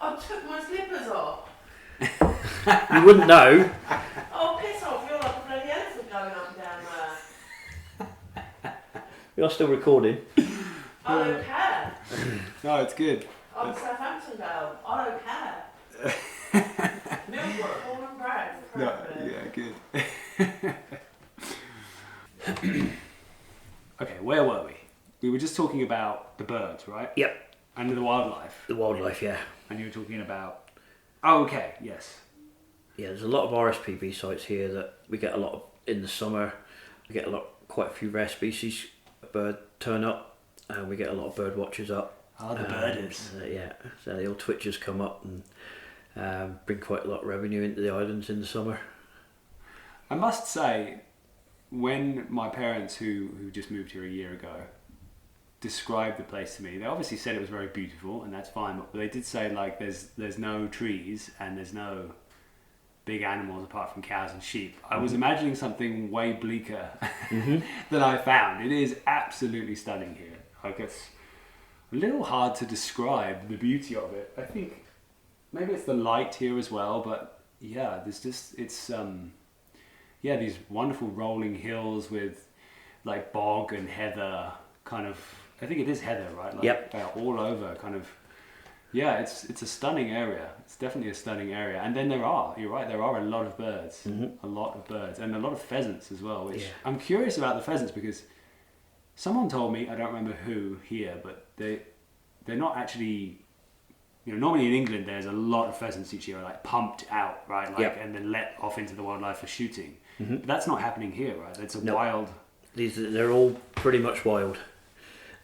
I took my slippers off. You wouldn't know. Oh, piss off. You're like a bloody elephant going up and down there. We are still recording. I don't care. No, it's good. I'm a Southampton girl. I don't care. Millbrook, born and bred. No, yeah, good. Okay, where were we? We were just talking about the birds, right? Yep, And the wildlife. the wildlife. Yeah, And you were talking about... Oh, okay, yes. yeah. There's a lot of RSPB sites here that we get a lot of in the summer. We get quite a few rare species of bird turn up, and we get a lot of bird watchers up. Ah, the birders. Yeah, so the old twitchers come up and bring quite a lot of revenue into the islands in the summer. I must say, when my parents, who just moved here a year ago, described the place to me, they obviously said it was very beautiful, and that's fine, but they did say like there's no trees and there's no big animals apart from cows and sheep. I was imagining something way bleaker than I found. It is absolutely stunning here. Like, it's a little hard to describe the beauty of it. I think maybe it's the light here as well, but yeah, there's just these wonderful rolling hills with like bog and heather kind of. I think it is heather, right? Like, Yep. all over, kind of. Yeah, it's a stunning area. It's definitely a stunning area. And then you're right, there are a lot of birds. A lot of birds. And a lot of pheasants as well, which I'm curious about the pheasants because someone told me, I don't remember who here, but they're not actually, normally in England there's a lot of pheasants each year, like pumped out, right? Like, and then let off into the wildlife for shooting. But that's not happening here, right? It's wild. They're all pretty much wild.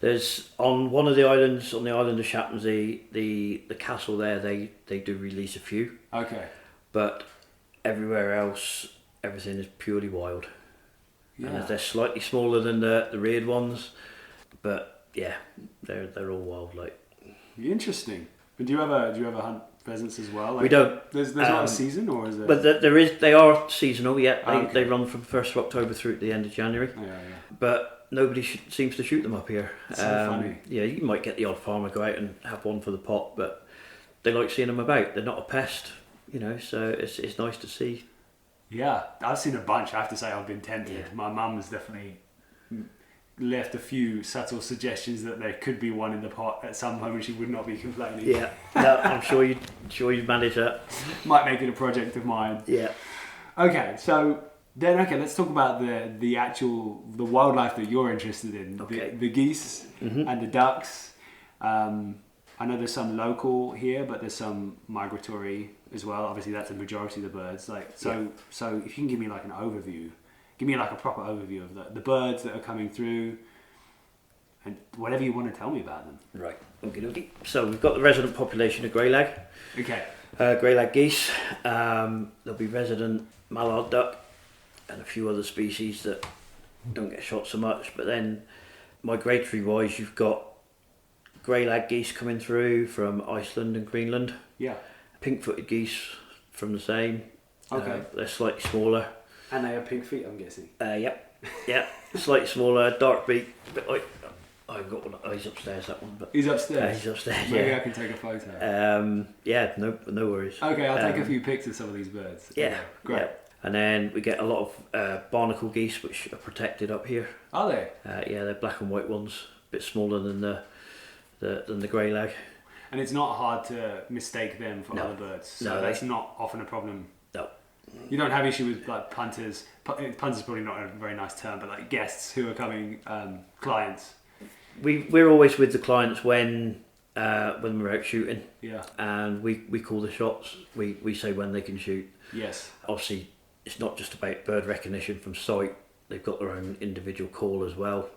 There's on one of the islands, on the island of Shappensea, the castle there, they do release a few. Okay. But everywhere else, everything is purely wild. Yeah. And they're slightly smaller than the reared ones, but yeah, they're all wild. Like, interesting. But do you ever hunt pheasants as well? Like, we don't. There's not a season, or is it? But they are seasonal. Yeah, Okay. They run from 1st of October through to the end of January. Yeah. But nobody seems to shoot them up here. It's so funny. Yeah, you might get the odd farmer go out and have one for the pot, but they like seeing them about. They're not a pest, so it's nice to see. Yeah, I've seen a bunch. I have to say, I've been tempted. Yeah. My mum has definitely left a few subtle suggestions that there could be one in the pot at some moment. She would not be complaining. Yeah, no, I'm sure you'd manage that. Might make it a project of mine. Yeah. Okay, so then let's talk about the wildlife that you're interested in. Okay. The geese and the ducks. I know there's some local here, but there's some migratory as well. Obviously, that's the majority of the birds. So if you can give me like an overview, give me like a proper overview of the birds that are coming through, and whatever you want to tell me about them. Right. Okay. So we've got the resident population of greylag. Okay. Greylag geese. There'll be resident mallard duck and a few other species that don't get shot so much. But then, migratory wise, you've got greylag geese coming through from Iceland and Greenland. Yeah. Pink-footed geese from the same. Okay. They're slightly smaller. And they have pink feet, I'm guessing. Yep. Slightly smaller, dark beak. But I've got one. Oh, he's upstairs. That one. But He's upstairs. he's upstairs. Maybe Yeah. I can take a photo. Yeah. No worries. Okay, I'll take a few pics of some of these birds. Yeah. Okay, great. And then we get a lot of barnacle geese, which are protected up here. Are they? Yeah, they're black and white ones, a bit smaller than the grey lag. And it's not hard to mistake them for other birds. So No, that's not often a problem. No. You don't have issue with like punters. Punters is probably not a very nice term, but like guests who are coming, clients. We're always with the clients when we're out shooting. Yeah. And we call the shots. We say when they can shoot. Yes. Obviously, it's not just about bird recognition from sight. They've got their own individual call as well.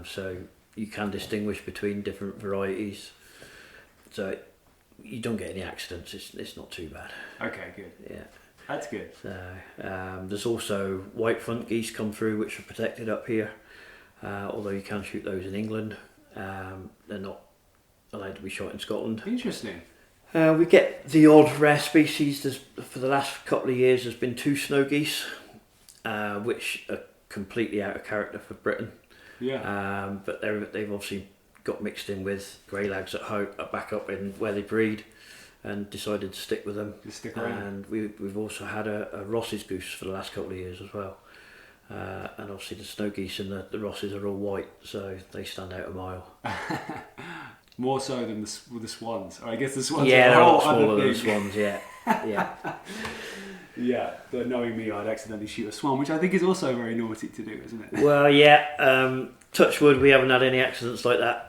So you can distinguish between different varieties. So you don't get any accidents. It's not too bad. Okay, good. Yeah. That's good. So there's also white front geese come through, which are protected up here. Although you can shoot those in England, they're not allowed to be shot in Scotland. Interesting. We get the odd rare species. For the last couple of years, there's been 2 snow geese, which are completely out of character for Britain. Yeah. But they've obviously got mixed in with grey lags at home, back up in where they breed, and decided to stick with them. Just stick around. And we've also had a Ross's goose for the last couple of years as well. And obviously the snow geese and the Rosses are all white, so they stand out a mile. More so than the swans. Or I guess the swans Yeah, are they're a a whole lot smaller other than the thing. swans. Yeah, yeah. Yeah, but knowing me, I'd accidentally shoot a swan, which I think is also very naughty to do, isn't it? Well, yeah. Touch wood, we haven't had any accidents like that.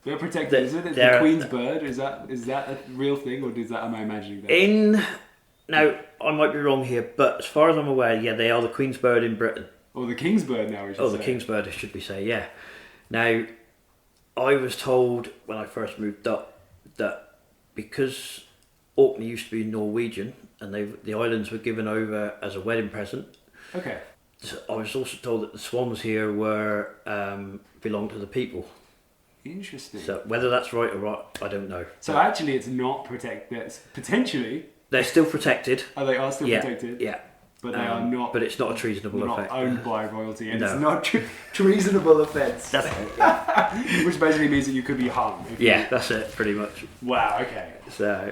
They're protected, isn't it? The Queen's bird, is that a real thing, or am I imagining that? Now, I might be wrong here, but as far as I'm aware, yeah, they are the Queen's bird in Britain. Or the King's bird now, we should say. The King's bird, should we say, yeah. Now, I was told when I first moved up that because Orkney used to be Norwegian and the islands were given over as a wedding present. Okay. So I was also told that the swans here were belong to the people. Interesting. So whether that's right or wrong, I don't know. So actually, it's not protected. Potentially, they're still protected. Oh, they are still protected. Yeah. But they are not. But it's not a treasonable offence. Not owned by royalty, and No. it's not treasonable offence. That's it. Which basically means that you could be hung. That's it, pretty much. Wow. Okay. So,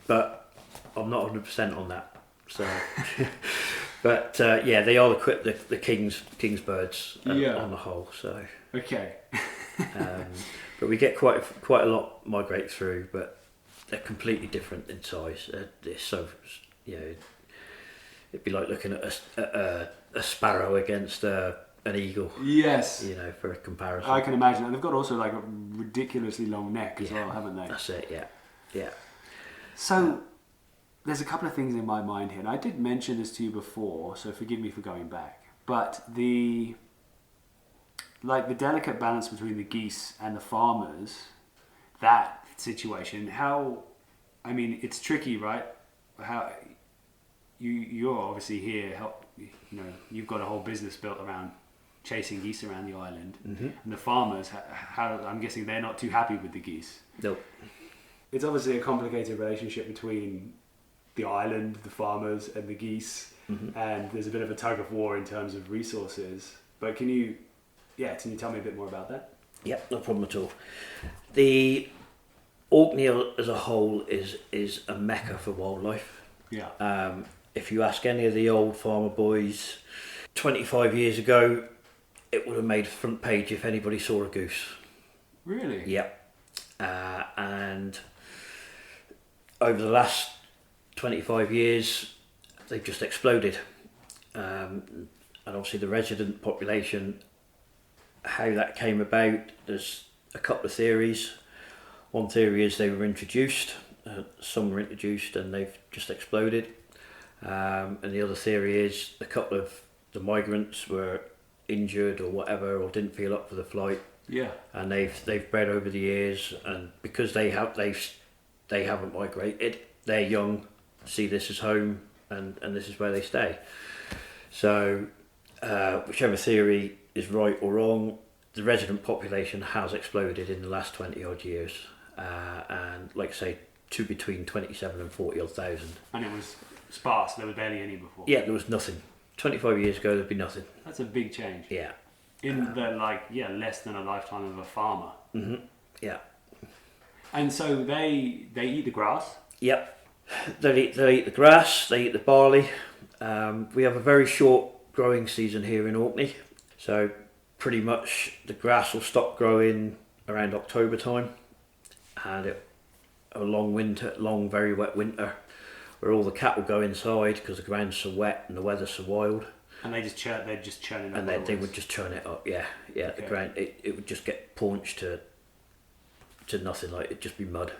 but I'm not 100% on that. So, but they are the king's birds on the whole. So. Okay. But we get quite a lot migrate through, but they're completely different in size. They're so, it'd be like looking at a sparrow against an eagle. Yes. For a comparison. I can imagine. And they've got also like a ridiculously long neck as well, haven't they? That's it. Yeah. Yeah. So there's a couple of things in my mind here, and I did mention this to you before, so forgive me for going back. But the delicate balance between the geese and the farmers, that situation, it's tricky, right? How you're obviously here, you've got a whole business built around chasing geese around the island, and the farmers, I'm guessing they're not too happy with the geese. Nope. It's obviously a complicated relationship between the island, the farmers, and the geese, and there's a bit of a tug of war in terms of resources. But can you tell me a bit more about that? Yeah, no problem at all. The Orkney as a whole is a mecca for wildlife. Yeah. If you ask any of the old farmer boys 25 years ago, it would have made front page if anybody saw a goose. Really? Yep. And over the last 25 years, they've just exploded. And obviously the resident population, how that came about, there's a couple of theories. One theory is they were introduced, some were introduced and they've just exploded. And the other theory is a couple of the migrants were injured or whatever, or didn't feel up for the flight. Yeah. And they've bred over the years, and because they haven't migrated, they're young, see this as home, and this is where they stay. So whichever theory is right or wrong, the resident population has exploded in the last 20 odd years, and like I say, to between 27 and 40 odd thousand. And it was sparse, there was barely any before. Yeah, there was nothing. 25 years ago there'd be nothing. That's a big change. Yeah. In less than a lifetime of a farmer. Mm-hmm. Yeah. And so they eat the grass? Yep. They'll eat the grass, they eat the barley. We have a very short growing season here in Orkney, so pretty much the grass will stop growing around October time, and a long very wet winter, where all the cattle go inside because the ground's so wet and the weather's so wild. And they're just churning up. And they would just churn it up, yeah. Okay. The ground, it would just get paunched to nothing, like it'd just be mud.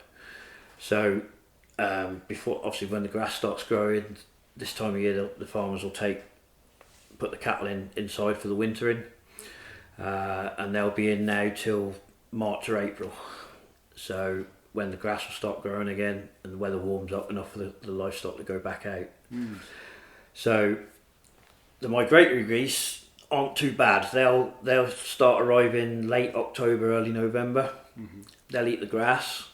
So before, obviously, when the grass starts growing, this time of year, the farmers will put the cattle inside for the wintering, and they'll be in now till March or April. So when the grass will start growing again and the weather warms up enough for the livestock to go back out. So the migratory geese aren't too bad. They'll start arriving late October, early November. They'll eat the grass,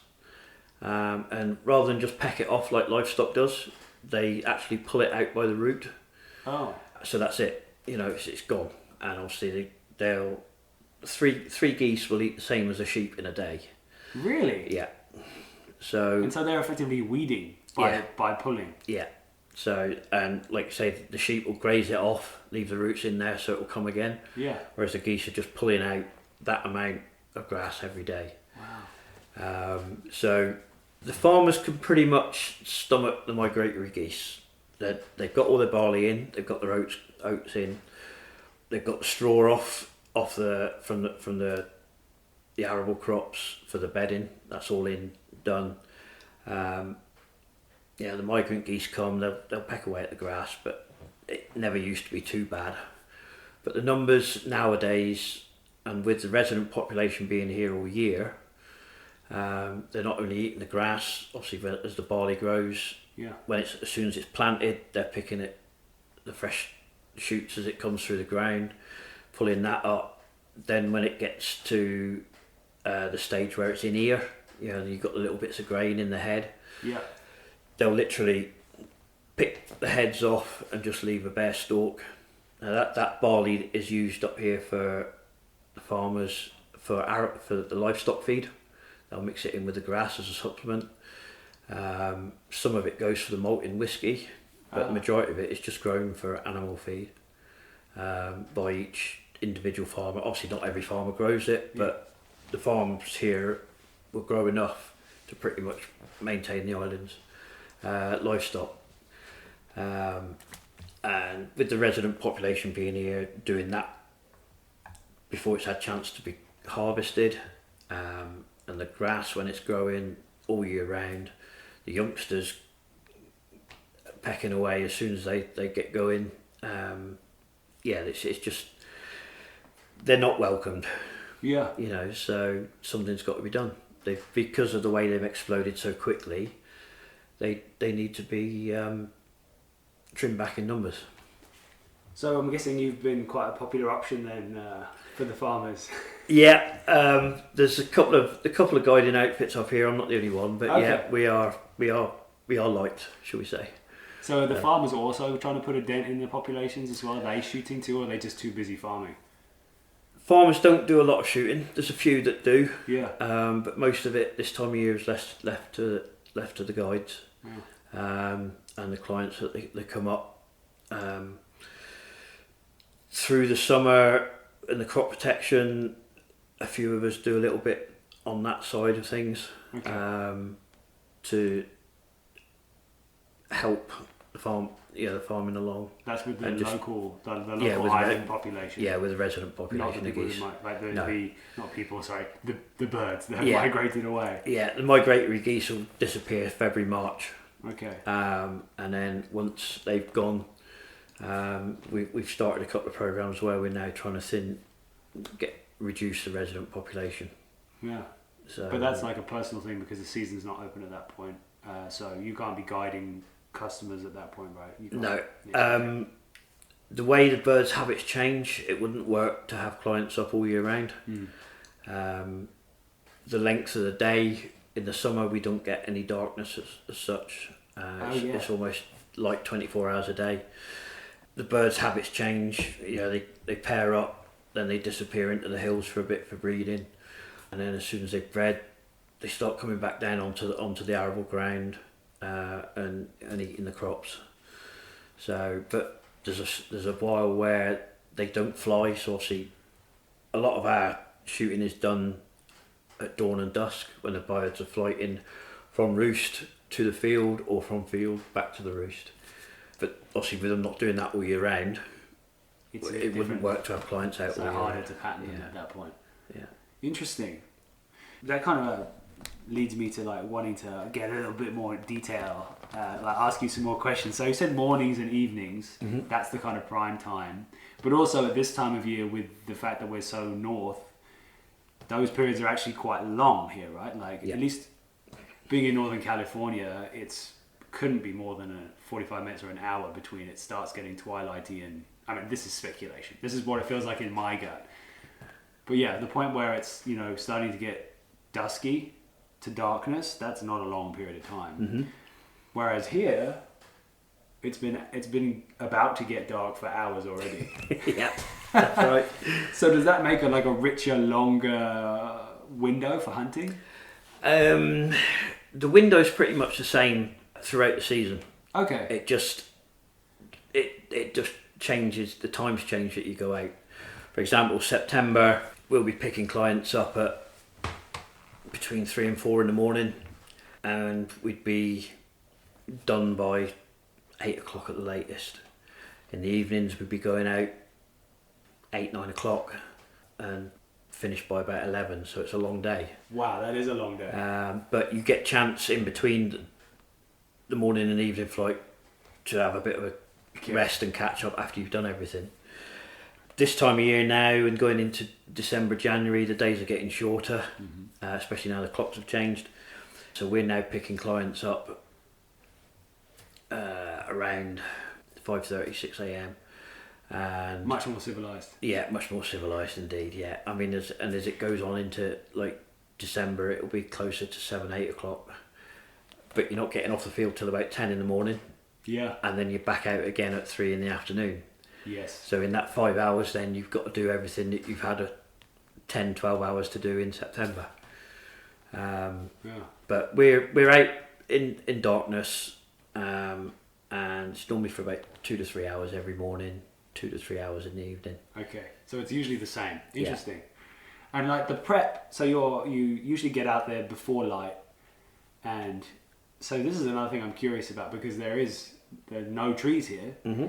and rather than just peck it off like livestock does, they actually pull it out by the root. Oh. So that's it. It's gone. And obviously they'll three geese will eat the same as a sheep in a day. Really? Yeah. So they're effectively weeding by pulling. Yeah. So, and like say, the sheep will graze it off, leave the roots in there so it will come again. Yeah. Whereas the geese are just pulling out that amount of grass every day. Wow. So the farmers can pretty much stomach the migratory geese. They've got all their barley in, they've got their oats in, they've got the straw off from the arable crops for the bedding. That's all done. The migrant geese come, they'll peck away at the grass, but it never used to be too bad. But the numbers nowadays, and with the resident population being here all year, they're not only eating the grass, obviously as the barley grows. Yeah. As soon as it's planted, they're picking the fresh shoots as it comes through the ground, pulling that up. Then when it gets to the stage where it's in ear, you've got the little bits of grain in the head. Yeah. They'll literally pick the heads off and just leave a bare stalk. Now that barley is used up here for the farmers for the livestock feed. They'll mix it in with the grass as a supplement. Some of it goes for the malt in whiskey, but the majority of it is just grown for animal feed by each individual farmer. Obviously not every farmer grows it, but the farms here will grow enough to pretty much maintain the island's livestock. And with the resident population being here doing that before it's had a chance to be harvested, and the grass when it's growing all year round, the youngsters pecking away as soon as they get going. It's just, they're not welcomed. Yeah. So something's got to be done. Because of the way they've exploded so quickly, they need to be trimmed back in numbers. So I'm guessing you've been quite a popular option then for the farmers. Yeah, there's a couple of guiding outfits up here. I'm not the only one, but okay. Yeah, we are liked, shall we say? So are the farmers also trying to put a dent in the populations as well? Are they shooting too, or are they just too busy farming? Farmers don't do a lot of shooting. There's a few that do. Yeah. But most of it this time of year is left to the guides, and the clients that they come up. Through the summer and the crop protection, a few of us do a little bit on that side of things, to help the farming along. That's with the local with island population. Yeah, with the resident population. Not the people not people. Sorry, the birds that have migrated away. Yeah, the migratory geese will disappear February, March. Okay. And then once they've gone, we've started a couple of programs where we're now trying to reduce the resident population. Yeah. So, but that's like a personal thing because the season's not open at that point, so you can't be guiding customers at that point, right? No. Yeah. The way the birds' habits change, it wouldn't work to have clients up all year round. The length of the day in the summer, we don't get any darkness as such. It's almost like 24 hours a day. The birds' habits change. They pair up, then they disappear into the hills for a bit for breeding, and then as soon as they've bred, they start coming back down onto the arable ground, and eating the crops. So, but there's a while where they don't fly. So obviously, a lot of our shooting is done at dawn and dusk when the birds are flighting from roost to the field or from field back to the roost. But obviously, with them not doing that all year round, it wouldn't work to have clients out. It's all year harder round. to pattern them at that point. Yeah. Interesting. That kind of leads me to like wanting to get a little bit more detail, like ask you some more questions. So you said mornings and evenings. Mm-hmm. That's the kind of prime time. But also at this time of year, with the fact that we're so north, those periods are actually quite long here, right? Like Yeah. at least being in Northern California, couldn't be more than 45 minutes or an hour between it starts getting twilighty. And I mean, this is speculation. This is what it feels like in my gut. But yeah, the point where it's, you know, starting to get dusky to darkness, that's not a long period of time. Mm-hmm. Whereas here, it's been about to get dark for hours already. Yeah, that's right. So does that make a richer, longer window for hunting? The window's pretty much the same throughout the season. Okay. It just changes. The times change that you go out. For example, September, we'll be picking clients up at between 3 and 4 in the morning, and we'd be done by 8 o'clock at the latest. In the evenings, we'd be going out 8-9 o'clock and finish by about 11. So it's a long day. Wow, that is a long day. But you get chance in between the morning and evening flight to have a bit of a rest and catch up after you've done everything. This time of year now and going into December, January, the days are getting shorter, especially now the clocks have changed. So we're now picking clients up around 5:30, 6 a.m. and Much more civilized. yeah, much more civilized indeed. Yeah, I mean, as it goes on into like December, it'll be closer to 7, 8 o'clock. But you're not getting off the field till about 10 in the morning, Yeah. and then you're back out again at 3 in the afternoon. Yes. So in that 5 hours, then you've got to do everything that you've had 10, 12 hours to do in September. Yeah. But we're out in darkness, and it's normally for about 2 to 3 hours every morning, 2 to 3 hours in the evening. Okay. So it's usually the same. Yeah. Interesting. And like the prep, so you usually get out there before light, and so this is another thing I'm curious about, because there are no trees here. Mm-hmm.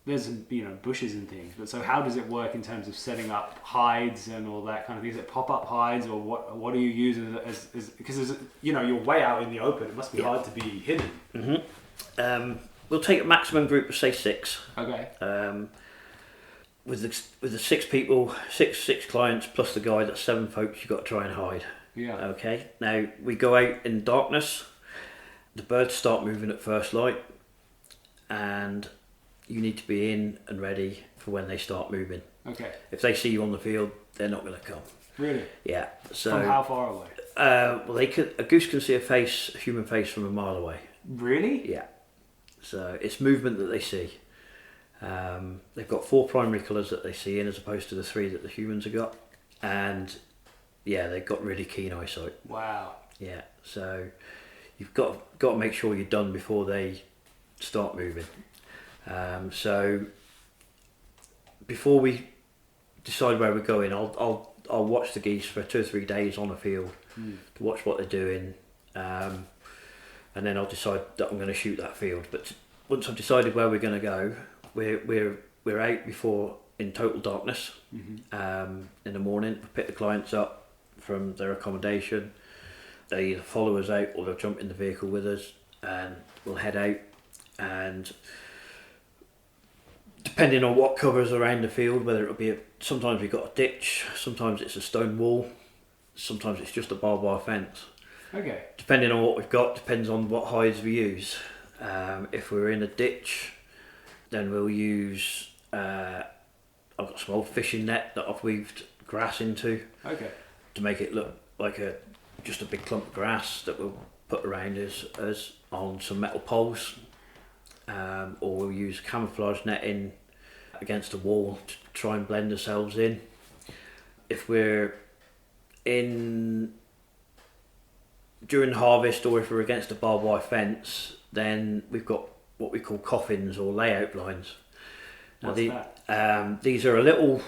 There's bushes and things, but so how does it work in terms of setting up hides and all that kind of thing? Is it pop-up hides, or what do you use as because you're way out in the open, it must be hard to be hidden. Mm-hmm. We'll take a maximum group of say 6. Okay. With the 6 people, six clients plus the guide, that's 7 folks. You've got to try and hide. Yeah. Okay. Now we go out in darkness. The birds start moving at first light, and you need to be in and ready for when they start moving. Okay. If they see you on the field, they're not going to come. Really? Yeah. So From how far away? well, a goose can see a human face from a mile away. Really? Yeah. So it's movement that they see. They've got 4 primary colours that they see in, as opposed to the 3 that the humans have got. And yeah, they've got really keen eyesight. Wow. Yeah. So you've got to make sure you're done before they start moving. So before we decide where we're going, I'll watch the geese for 2 or 3 days on the field to watch what they're doing, and then I'll decide that I'm going to shoot that field. But once I've decided where we're going to go, we're out before in total darkness. In the morning, we pick the clients up from their accommodation. They either follow us out or they'll jump in the vehicle with us, and we'll head out. And depending on what covers around the field, whether it'll be sometimes we've got a ditch, sometimes it's a stone wall, sometimes it's just a barbed wire fence. Okay. Depending on what we've got, depends on what hides we use. If we're in a ditch, then we'll use I've got some old fishing net that I've weaved grass into. Okay. To make it look like just a big clump of grass that we'll put around us on some metal poles. Or we'll use camouflage netting against a wall to try and blend ourselves in. If we're in during harvest, or if we're against a barbed wire fence, then we've got what we call coffins or layout blinds. Now What's that? These are a little.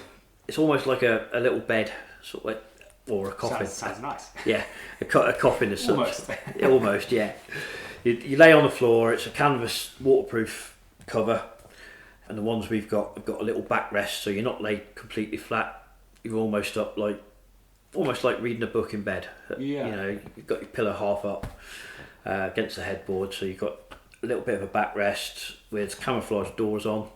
It's almost like a little bed, sort of like, or a coffin. Sounds nice. Yeah, a coffin as such. Almost. Almost, yeah. You lay on the floor. It's a canvas waterproof cover, and the ones we've got have got a little backrest, so you're not laid completely flat. You're almost up almost like reading a book in bed. Yeah. You know, you've got your pillow half up against the headboard, so you've got a little bit of a backrest with camouflage doors on.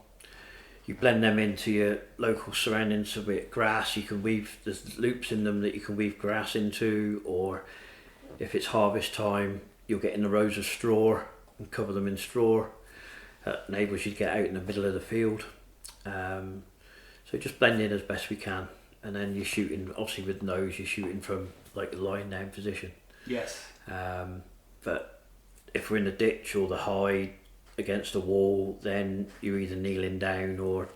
You blend them into your local surroundings, so be it grass, you can weave, there's loops in them that you can weave grass into, or if it's harvest time, you'll get in the rows of straw and cover them in straw. That enables you to get out in the middle of the field. So just blend in as best we can, and then you're shooting, obviously with nose, you're shooting from like a lying down position. Yes. But if we're in the ditch or the hide against a wall, then you're either kneeling down or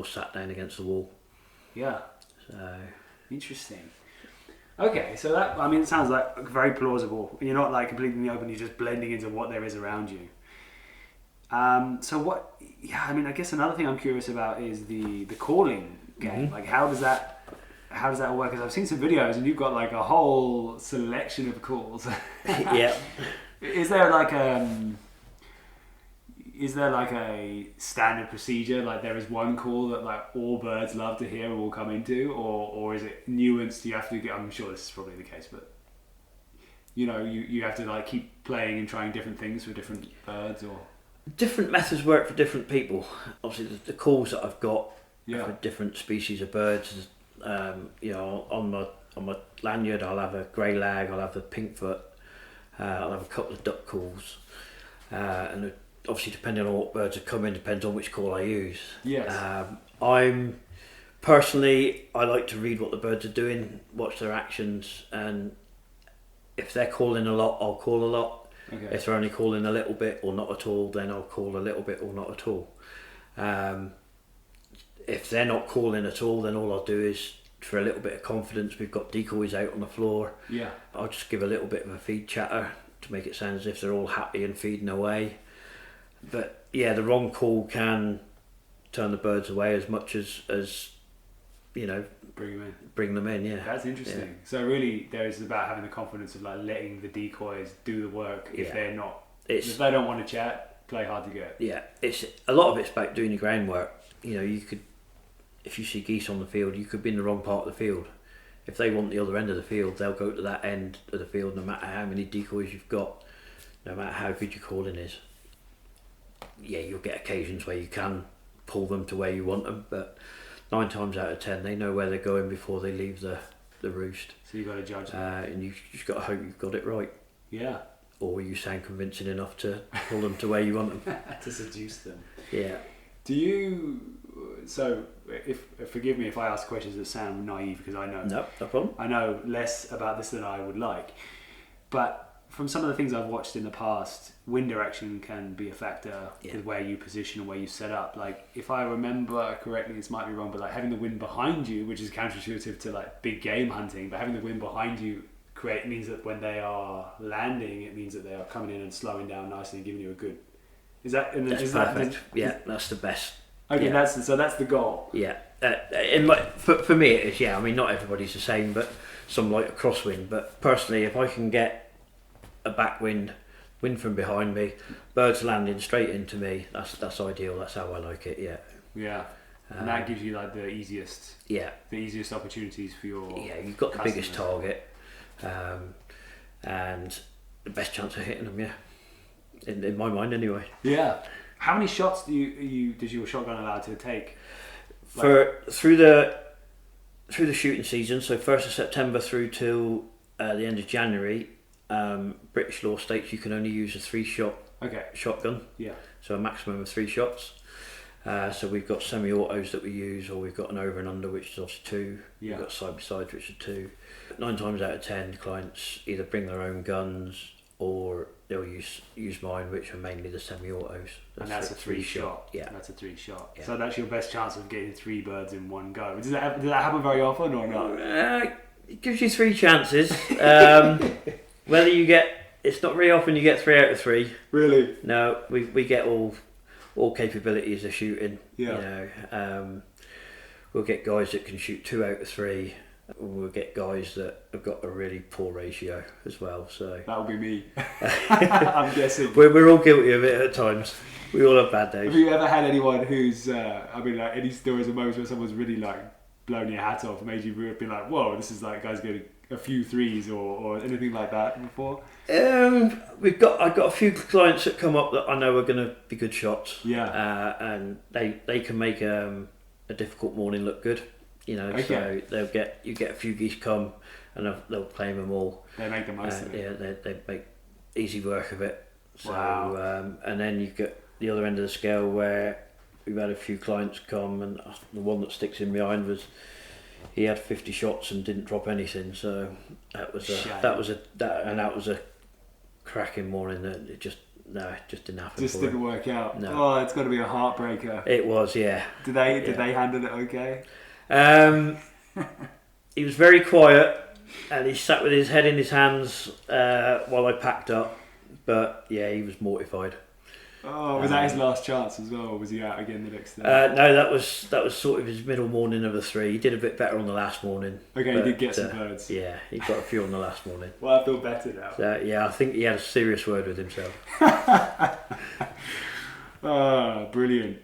sat down against the wall. Yeah. So Interesting. Okay, so that, I mean, it sounds like very plausible. You're not like completely in the open, you're just blending into what there is around you. So what, yeah, I mean, I guess another thing I'm curious about is the calling game. Mm-hmm. Like how does that all work? Because I've seen some videos and you've got like a whole selection of calls. yeah. Is there like a standard procedure? Like there is one call that like all birds love to hear and will come into, or is it nuanced? You have to get, I'm sure this is probably the case, but you know, you have to like keep playing and trying different things for different birds, or Different methods work for different people. Obviously, the calls that I've got Yeah. for different species of birds. You know, on my lanyard, I'll have a grey lag, I'll have a pinkfoot, I'll have a couple of duck calls, and obviously depending on what birds are coming, depends on which call I use. Yes. I'm personally, I like to read what the birds are doing, watch their actions, and if they're calling a lot, I'll call a lot. Okay. If they're only calling a little bit or not at all, then I'll call a little bit or not at all. If they're not calling at all, then all I'll do is, for a little bit of confidence, we've got decoys out on the floor. Yeah. I'll just give a little bit of a feed chatter to make it sound as if they're all happy and feeding away. But yeah, the wrong call can turn the birds away as much as you know, bring them in. Yeah, That's interesting. Yeah. So really, there is about having the confidence of like letting the decoys do the work. If Yeah. they're not, It's if they don't want to chat, play hard to get. yeah, it's a lot of it's about doing your groundwork. You know, you could, if you see geese on the field, you could be in the wrong part of the field. If they want the other end of the field, they'll go to that end of the field, no matter how many decoys you've got, no matter how good your calling is. Yeah, you'll get occasions where you can pull them to where you want them, but 9 times out of 10 they know where they're going before they leave the roost. So you've got to judge them. And you've just got to hope you've got it right, Yeah. or you sound convincing enough to pull them to where you want them. To seduce them. Yeah. Do you? So, if forgive me if I ask questions that sound naive, because I know No problem. I know less about this than I would like, but from some of the things I've watched in the past, wind direction can be a factor Yeah. with where you position and where you set up. Like, if I remember correctly, this might be wrong, but like having the wind behind you, which is counterintuitive to like big game hunting, but having the wind behind you means that when they are landing, it means that they are coming in and slowing down nicely and giving you a good. Is that? And That's is perfect. That, Yeah, that's the best. Okay, Yeah. that's the goal. Yeah, for me it is. Yeah, I mean not everybody's the same, but some like a crosswind. But personally, if I can get a backwind, wind from behind me, birds landing straight into me, that's ideal. That's how I like it. Yeah. Yeah, and that gives you like the easiest opportunities for your. Yeah, you've got the customers. biggest target, and the best chance of hitting them. Yeah, in my mind anyway. Yeah. How many shots does your shotgun allow to take? Through the shooting season, so 1st of September through till the end of January, British law states you can only use a 3-shot shotgun. Yeah. So a maximum of 3 shots. So we've got semi-autos that we use, or we've got an over and under, which is obviously 2. Yeah. We've got side-by-sides, which are 2. 9 times out of 10, clients either bring their own guns or they'll use mine, which are mainly the semi-autos. And that's a 3-shot. Yeah. That's a 3-shot. Yeah. So that's your best chance of getting 3 birds in one go. Does that happen very often or not? It gives you 3 chances. Whether you get, it's not very often you get 3 out of 3. Really? No, we get all capabilities of shooting. Yeah. You know, we'll get guys that can shoot 2 out of 3. We'll get guys that have got a really poor ratio as well. So That would be me. I'm guessing. we're all guilty of it at times. We all have bad Have days. you ever had anyone who's, like any stories or moments where someone's really like blown your hat off, made you be like, whoa, this is like guys getting a few 3s or anything like that before? I've got a few clients that come up that I know are going to be good shots. Yeah. And they can make a difficult morning look good. You know, Okay. so you get a few geese come and they'll claim them all. They make the most of it. Yeah, they make easy work of it. So, Wow. and then you get the other end of the scale where we've had a few clients come, and the one that sticks in behind was he had 50 shots and didn't drop anything. So that was a cracking morning. That it just didn't happen. Just for didn't him. work out. No. Oh, it's got to be a heartbreaker. It was, yeah. Did they handle it okay? He was very quiet and he sat with his head in his hands while I packed up. But yeah, he was mortified. Oh, was that his last chance as well, or was he out again the next day? No, that was sort of his middle morning of the 3. He did a bit better on the last morning. Okay, but, he did get some birds. Yeah, he got a few on the last morning. Well, I feel better now. So, yeah, I think he had a serious word with himself. Ah, brilliant.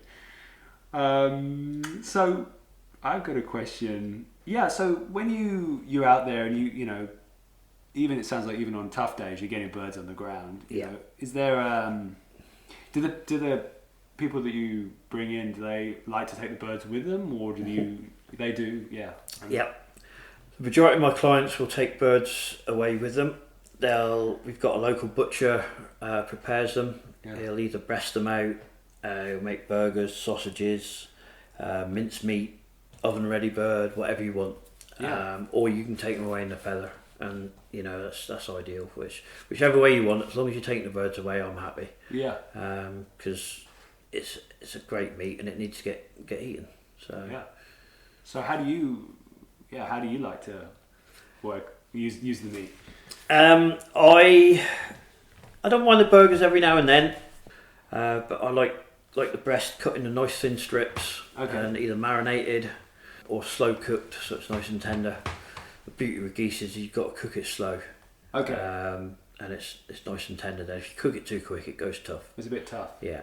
So I've got a question. Yeah, so when you're out there and you know, even it sounds like even on tough days you're getting birds on the ground. You know, is there do the people that you bring in, do they like to take the birds with them, or they do? Yeah. Yep. The majority of my clients will take birds away with them. We've got a local butcher prepares them. Yeah. He'll either breast them out, he'll make burgers, sausages, mincemeat, oven ready bird, whatever you want. Yeah. Or you can take them away in a feather, and you know that's ideal. Whichever way you want, as long as you're taking the birds away, I'm happy. Yeah. Because it's a great meat and it needs to get eaten. So Yeah. So how do you like to use the meat? I don't mind the burgers every now and then, but I like the breast cut into nice thin strips. Okay. And either marinated or slow cooked, so it's nice and tender. The beauty with geese is you've got to cook it slow. Okay. And it's nice and tender. Then if you cook it too quick, it goes tough. It's a bit tough. Yeah.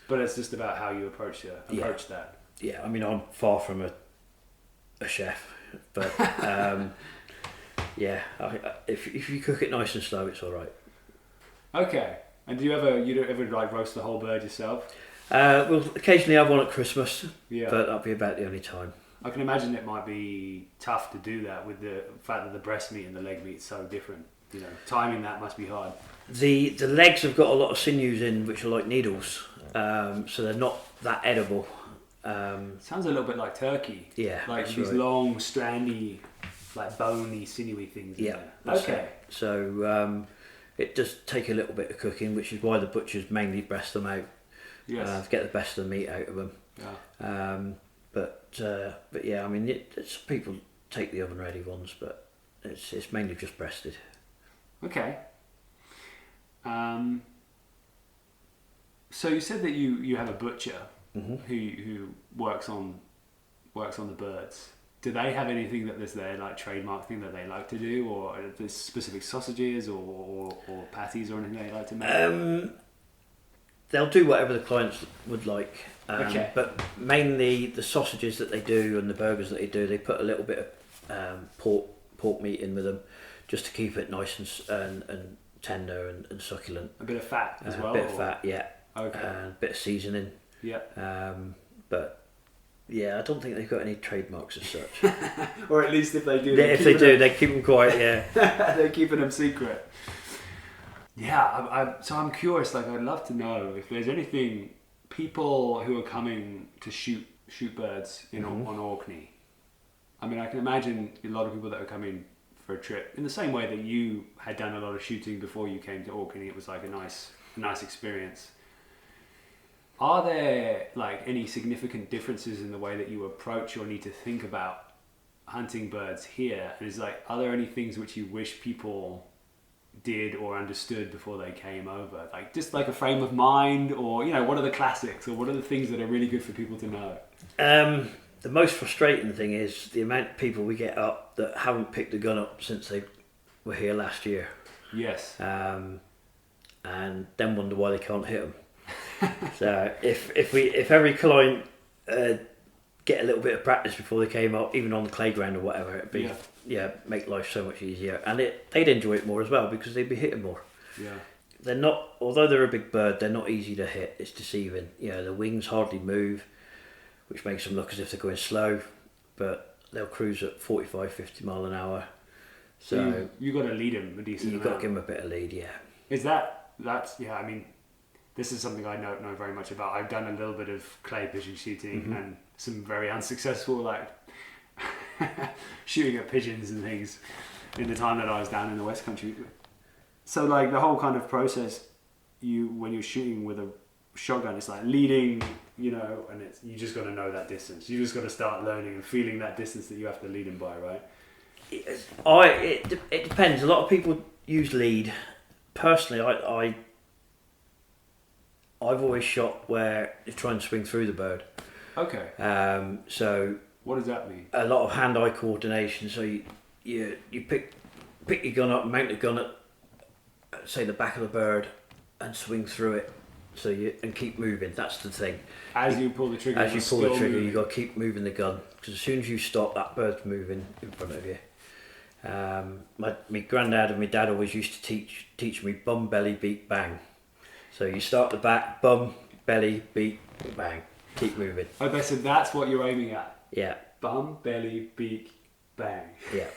But it's just about how you approach that. Yeah, I mean, I'm far from a chef, but yeah, if you cook it nice and slow, it's all right. Okay. And you don't ever like roast the whole bird yourself? We'll occasionally have one at Christmas, Yeah. but that'll be about the only time. I can imagine it might be tough to do that with the fact that the breast meat and the leg meat is so different. You know, timing that must be hard. The legs have got a lot of sinews in, which are like needles, so they're not that edible. Sounds a little bit like turkey. Yeah, Like that's these right. long, strandy, like bony, sinewy things. in Yeah, there. that's Okay. it. So it does take a little bit of cooking, which is why the butchers mainly breast them out Yes. to get the best of the meat out of them. Yeah. But yeah, I mean, some people take the oven ready ones, but it's mainly just breasted. Okay. So you said that you have a butcher who works on the birds. Do they have anything that is their like trademark thing that they like to do, or are there specific sausages or patties or anything they like to make? They'll do whatever the clients would like. Okay. But mainly the sausages that they do and the burgers that they do, they put a little bit of pork meat in with them, just to keep it nice and tender and succulent. A bit of fat as well. A bit of fat, yeah. Okay. And a bit of seasoning. Yeah. But yeah, I don't think they've got any trademarks as such. Or at least if they do, If they do, they keep them quiet. Yeah. they're keeping them secret. Yeah, so I'm curious. Like, I'd love to know if there's anything people who are coming to shoot birds on Orkney. I mean, I can imagine a lot of people that are coming for a trip in the same way that you had done a lot of shooting before you came to Orkney. It was like a nice experience. Are there like any significant differences in the way that you approach or need to think about hunting birds here? And are there any things which you wish people did or understood before they came over? Like just like a frame of mind, or what are the classics, or what are the things that are really good for people to know? The most frustrating thing is the amount of people we get up that haven't picked a gun up since they were here last year. Yes. And then wonder why they can't hit them. So if every client get a little bit of practice before they came up, even on the playground or whatever, it'd be make life so much easier, and they'd enjoy it more as well because they'd be hitting more. Yeah. They're not, although they're a big bird, they're not easy to hit. It's deceiving. The wings hardly move, which makes them look as if they're going slow, but they'll cruise at 45, 50 mile an hour. So you got to lead them a decent you've amount. got to give them a bit of lead, yeah. Is that's I mean, this is something I don't know very much about. I've done a little bit of clay pigeon shooting and some very unsuccessful like shooting at pigeons and things in the time that I was down in the West Country. So like the whole kind of process, when you're shooting with a shotgun, it's like leading, and you just got to know that distance. You just got to start learning and feeling that distance that you have to lead them by, right? It depends. A lot of people use lead. Personally, I've always shot where you try and swing through the bird. Okay. So what does that mean? A lot of hand-eye coordination. So you pick your gun up, mount the gun at say the back of the bird, and swing through it. So and keep moving. That's the thing. As you pull the trigger, you got to keep moving the gun, because as soon as you stop, that bird's moving in front of you. My granddad and my dad always used to teach me bum, belly, beak, bang. So you start the back, bum, belly, beak, bang. Keep moving. Okay, so that's what you're aiming at. Yeah. Bum, belly, beak, bang. Yeah.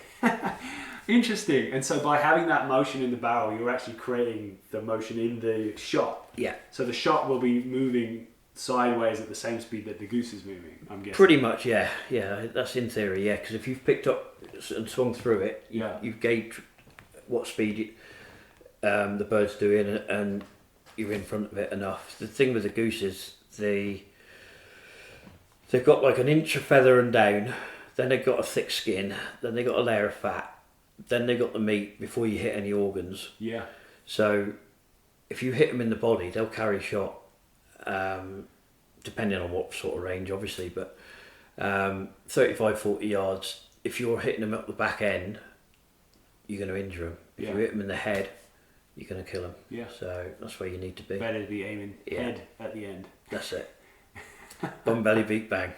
Interesting. And so by having that motion in the barrel, you're actually creating the motion in the shot. Yeah. So the shot will be moving sideways at the same speed that the goose is moving, I'm guessing. Pretty much, yeah. Yeah, that's in theory, yeah. Because if you've picked up and swung through it, you've gauged what speed the bird's doing, and you're in front of it enough. The thing with the goose is they've got like an inch of feather and down, then they've got a thick skin, then they've got a layer of fat, then they've got the meat before you hit any organs. Yeah. So if you hit them in the body, they'll carry shot, depending on what sort of range, obviously, but 35, 40 yards, if you're hitting them up the back end, you're going to injure them. If you hit them in the head, you're going to kill them. Yeah. So that's where you need to be. Better to be aiming head at the end. That's it. Bum, belly, beak, bang.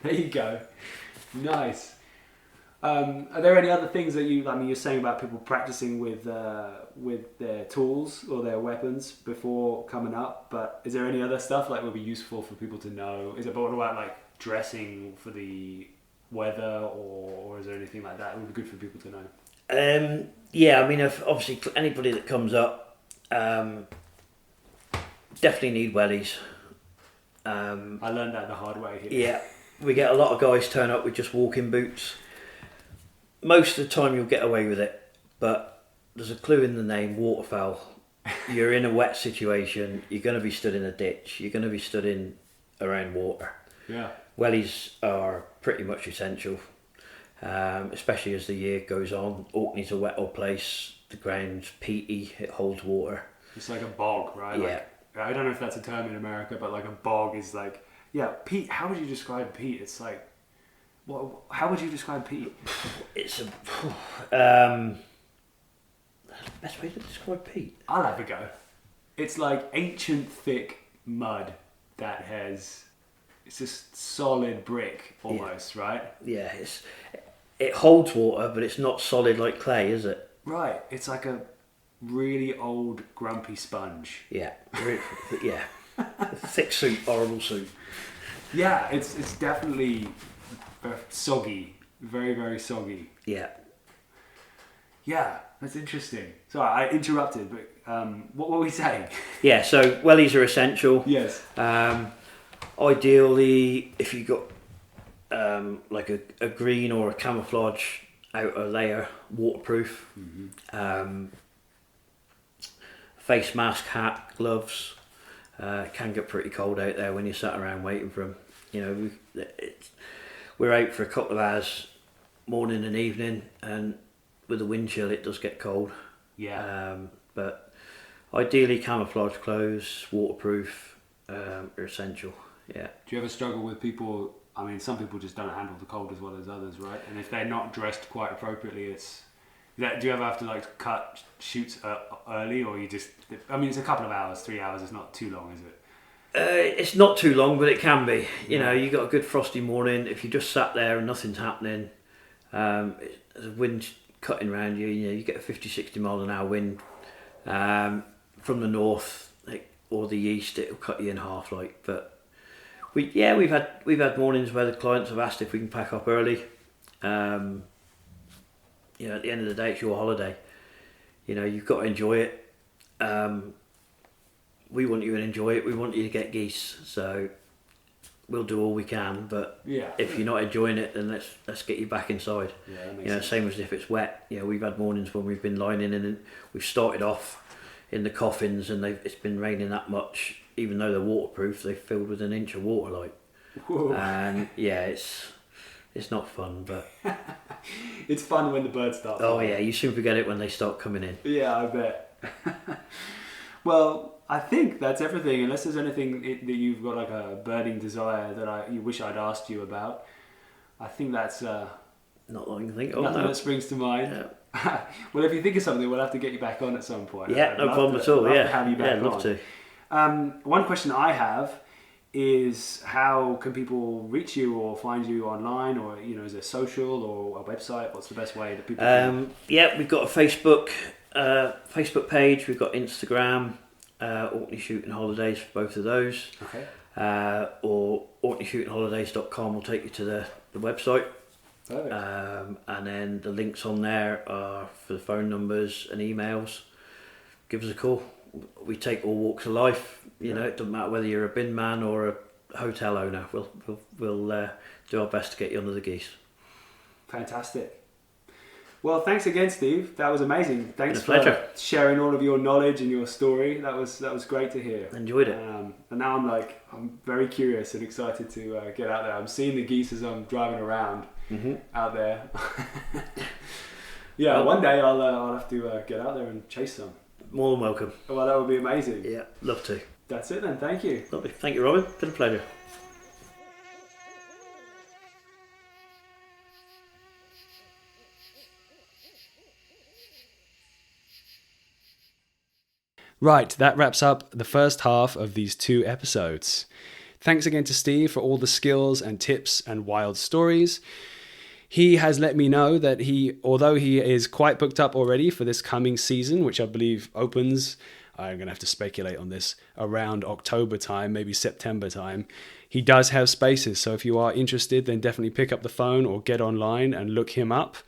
There you go. Nice. Are there any other things that you're saying about people practicing with their tools or their weapons before coming up, but is there any other stuff like would be useful for people to know? Is it about like dressing for the weather, or is there anything like that would be good for people to know? Yeah, I mean, if obviously anybody that comes up definitely need wellies. I learned that the hard way here. Yeah, we get a lot of guys turn up with just walking boots. Most of the time you'll get away with it, but there's a clue in the name, waterfowl. You're in a wet situation, you're going to be stood in a ditch, you're going to be stood in around water. Yeah. Wellies are pretty much essential, especially as the year goes on. Orkney's a wet old place, the ground's peaty, it holds water. It's like a bog, right? Yeah. Like, I don't know if that's a term in America, but like a bog is like, peat. How would you describe peat? It's like, how would you describe peat? It's a best way to describe peat. I'll have a go. It's like ancient thick mud that it's just solid brick almost, right? Yeah, it holds water, but it's not solid like clay, is it? Right. It's like a really old grumpy sponge. Yeah. Yeah. Thick soup, horrible soup. Yeah, it's definitely soggy, very, very soggy. Yeah. Yeah, that's interesting. Sorry, I interrupted, but what were we saying? Yeah, so wellies are essential. Yes. Ideally, if you got like a green or a camouflage outer layer, waterproof. Mm-hmm. Face mask, hat, gloves. It can get pretty cold out there when you sat around waiting for them. We're out for a couple of hours, morning and evening, and with the wind chill it does get cold. Yeah. But ideally, camouflage clothes, waterproof, are essential. Yeah. Do you ever struggle with people? I mean, some people just don't handle the cold as well as others, right? And if they're not dressed quite appropriately, do you ever have to like cut shoots early, or you just? I mean, it's a couple of hours, 3 hours. It's not too long, is it? It's not too long, but it can be. You know, you got a good frosty morning. If you just sat there and nothing's happening, there's a wind cutting around you. You know, you get a 50, 60 miles an hour wind from the north or the east. It'll cut you in half, like. But we've had mornings where the clients have asked if we can pack up early. You know, at the end of the day, it's your holiday. You know, you've got to enjoy it. We want you to enjoy it. We want you to get geese. So we'll do all we can. But if you're not enjoying it, then let's get you back inside. Yeah, that makes you know, sense. same as if it's wet. You know, we've had mornings when we've been lining in and we've started off in the coffins and it's been raining that much. Even though they're waterproof, they've filled with an inch of water, like. Whoa. And yeah, it's not fun, but It's fun when the birds start flying. oh yeah, you soon forget it when they start coming in. Yeah, I bet. Well, I think that's everything. Unless there's anything that you've got like a burning desire that you wish I'd asked you about, I think that's Not that I can think of. nothing No. that springs to mind. Yeah. Well, if you think of something, we'll have to get you back on at some point. Yeah, I'd no love problem to- at all. love Yeah, to have you back yeah, love on. to. One question I have is how can people reach you or find you online, or is there social or a website? What's the best way that people can... Yeah, we've got a Facebook page. We've got Instagram, Orkney Shooting Holidays for both of those. Okay. Or OrkneyShootingHolidays.com will take you to the website. Perfect. And then the links on there are for the phone numbers and emails. Give us a call. We take all walks of life. You know, it doesn't matter whether you're a bin man or a hotel owner. We'll do our best to get you under the geese. Fantastic. Well, thanks again, Steve. That was amazing. Thanks Been a for pleasure. sharing all of your knowledge and your story. That was great to hear. Enjoyed it. And now I'm very curious and excited to get out there. I'm seeing the geese as I'm driving around out there. Yeah, Well, one day I'll have to get out there and chase some. More than welcome. Well, that would be amazing. Yeah, love to. That's it then. Thank you. Lovely. Thank you, Robin. Been a pleasure. Right, that wraps up the first half of these 2 episodes. Thanks again to Steve for all the skills and tips and wild stories. He has let me know that although he is quite booked up already for this coming season, which I believe opens, I'm going to have to speculate on this, around October time, maybe September time, he does have spaces. So if you are interested, then definitely pick up the phone or get online and look him up.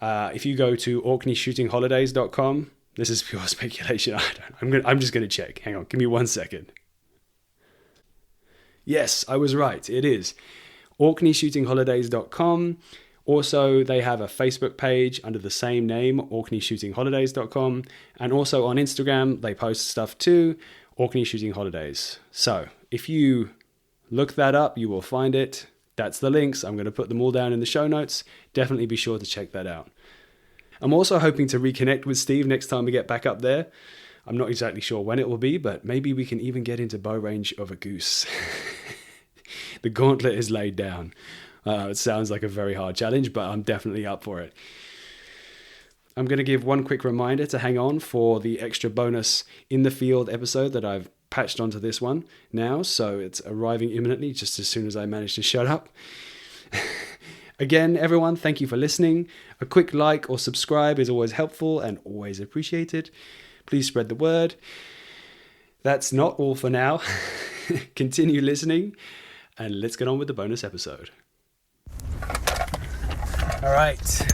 If you go to OrkneyShootingHolidays.com, this is pure speculation. I'm just going to check. Hang on, give me 1 second. Yes, I was right. It is OrkneyShootingHolidays.com. Also, they have a Facebook page under the same name, OrkneyShootingHolidays.com. And also on Instagram, they post stuff too, Orkney Shooting Holidays. So if you look that up, you will find it. That's the links. I'm going to put them all down in the show notes. Definitely be sure to check that out. I'm also hoping to reconnect with Steve next time we get back up there. I'm not exactly sure when it will be, but maybe we can even get into bow range of a goose. The gauntlet is laid down. It sounds like a very hard challenge, but I'm definitely up for it. I'm going to give one quick reminder to hang on for the extra bonus in the field episode that I've patched onto this one now, so it's arriving imminently just as soon as I manage to shut up. Again, everyone, thank you for listening. A quick like or subscribe is always helpful and always appreciated. Please spread the word. That's not all for now. Continue listening, and let's get on with the bonus episode. All right.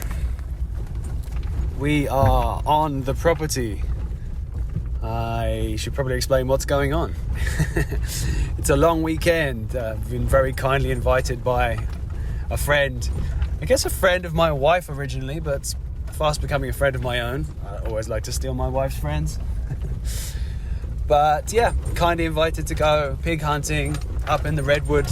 We are on the property. I should probably explain what's going on. It's a long weekend. I've been very kindly invited by a friend. I guess a friend of my wife originally, but fast becoming a friend of my own. I always like to steal my wife's friends. But yeah, kindly invited to go pig hunting up in the redwood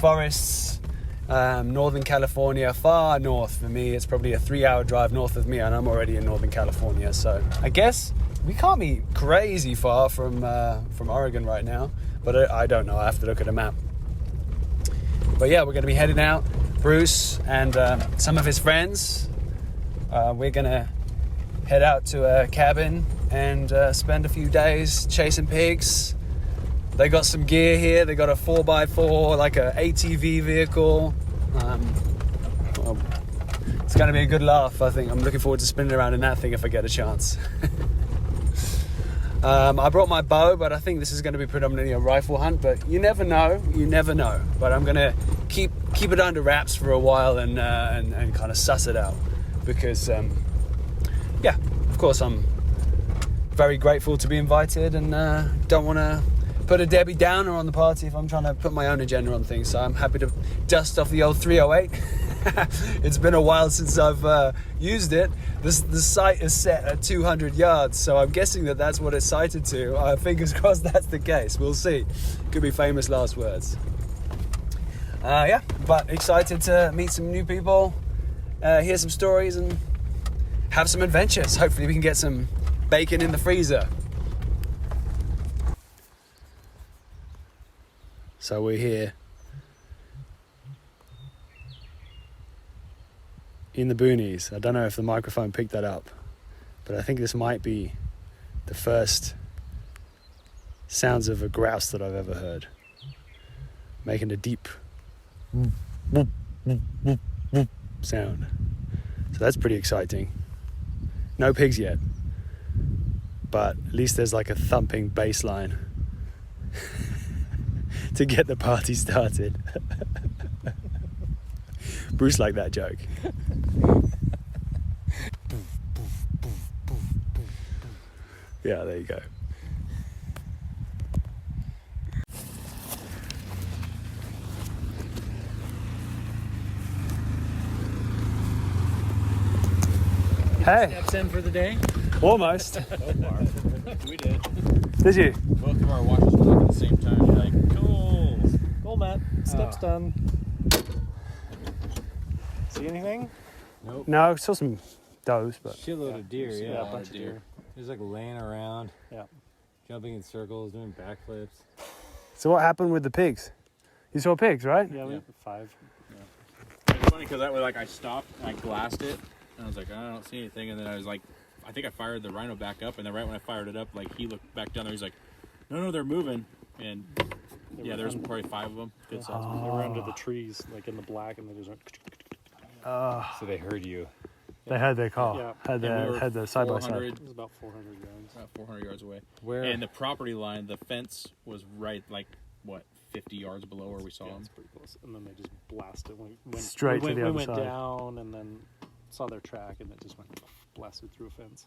forests Northern California, far north for me. It's probably a 3-hour drive north of me, and I'm already in Northern California. So I guess we can't be crazy far from Oregon right now, but I don't know. I have to look at a map. But yeah, we're going to be heading out. Bruce and some of his friends. We're going to head out to a cabin and spend a few days chasing pigs. They got some gear here. They got a 4x4, like a ATV vehicle. Well, it's going to be a good laugh, I think. I'm looking forward to spinning around in that thing if I get a chance. I brought my bow, but I think this is going to be predominantly a rifle hunt. But you never know. But I'm going to keep it under wraps for a while and kind of suss it out. Because, yeah, of course, I'm very grateful to be invited and don't want to put a Debbie Downer on the party if I'm trying to put my own agenda on things. So I'm happy to dust off the old 308. It's been a while since I've used it. The sight is set at 200 yards, so I'm guessing that's what it's sighted to. Fingers crossed that's the case. We'll see. Could be famous last words. Yeah, but excited to meet some new people, hear some stories, and have some adventures. Hopefully we can get some bacon in the freezer. So we're here in the boonies. I don't know if the microphone picked that up, but I think this might be the first sounds of a grouse that I've ever heard, making a deep sound. So that's pretty exciting. No pigs yet, but at least there's like a thumping bass line to get the party started. Bruce liked that joke. Yeah, there you go. Hey. Steps in for the day. Almost. So far. We did. Did you? Both of our watches went up at the same time. You're like, cool. Cool, Matt. Steps done. See anything? Nope. No, I saw some does, but Shitload of deer, yeah. A bunch of deer. He's like laying around, jumping in circles, doing backflips. so what happened with the pigs? You saw pigs, right? Yeah, we have 5. It's funny because that way, like, I stopped and I glassed it, and I was like, I don't see anything, and then I was like, I think I fired the rhino back up, and then right when I fired it up, like, he looked back down there, he's like, no, they're moving, and yeah, there's probably 5 of them. Good size. They were under the trees, like in the black, and they just went. So they heard you. They had their car. Yeah. Had their side by side. It was about 400 yards. About 400 yards away. Where? And the property line, the fence was right, like, what, 50 yards below where we saw Yeah, them? it's pretty close. And then they just blasted. Straight to the other We went side. down and then saw their track, and it just went blasted through a fence.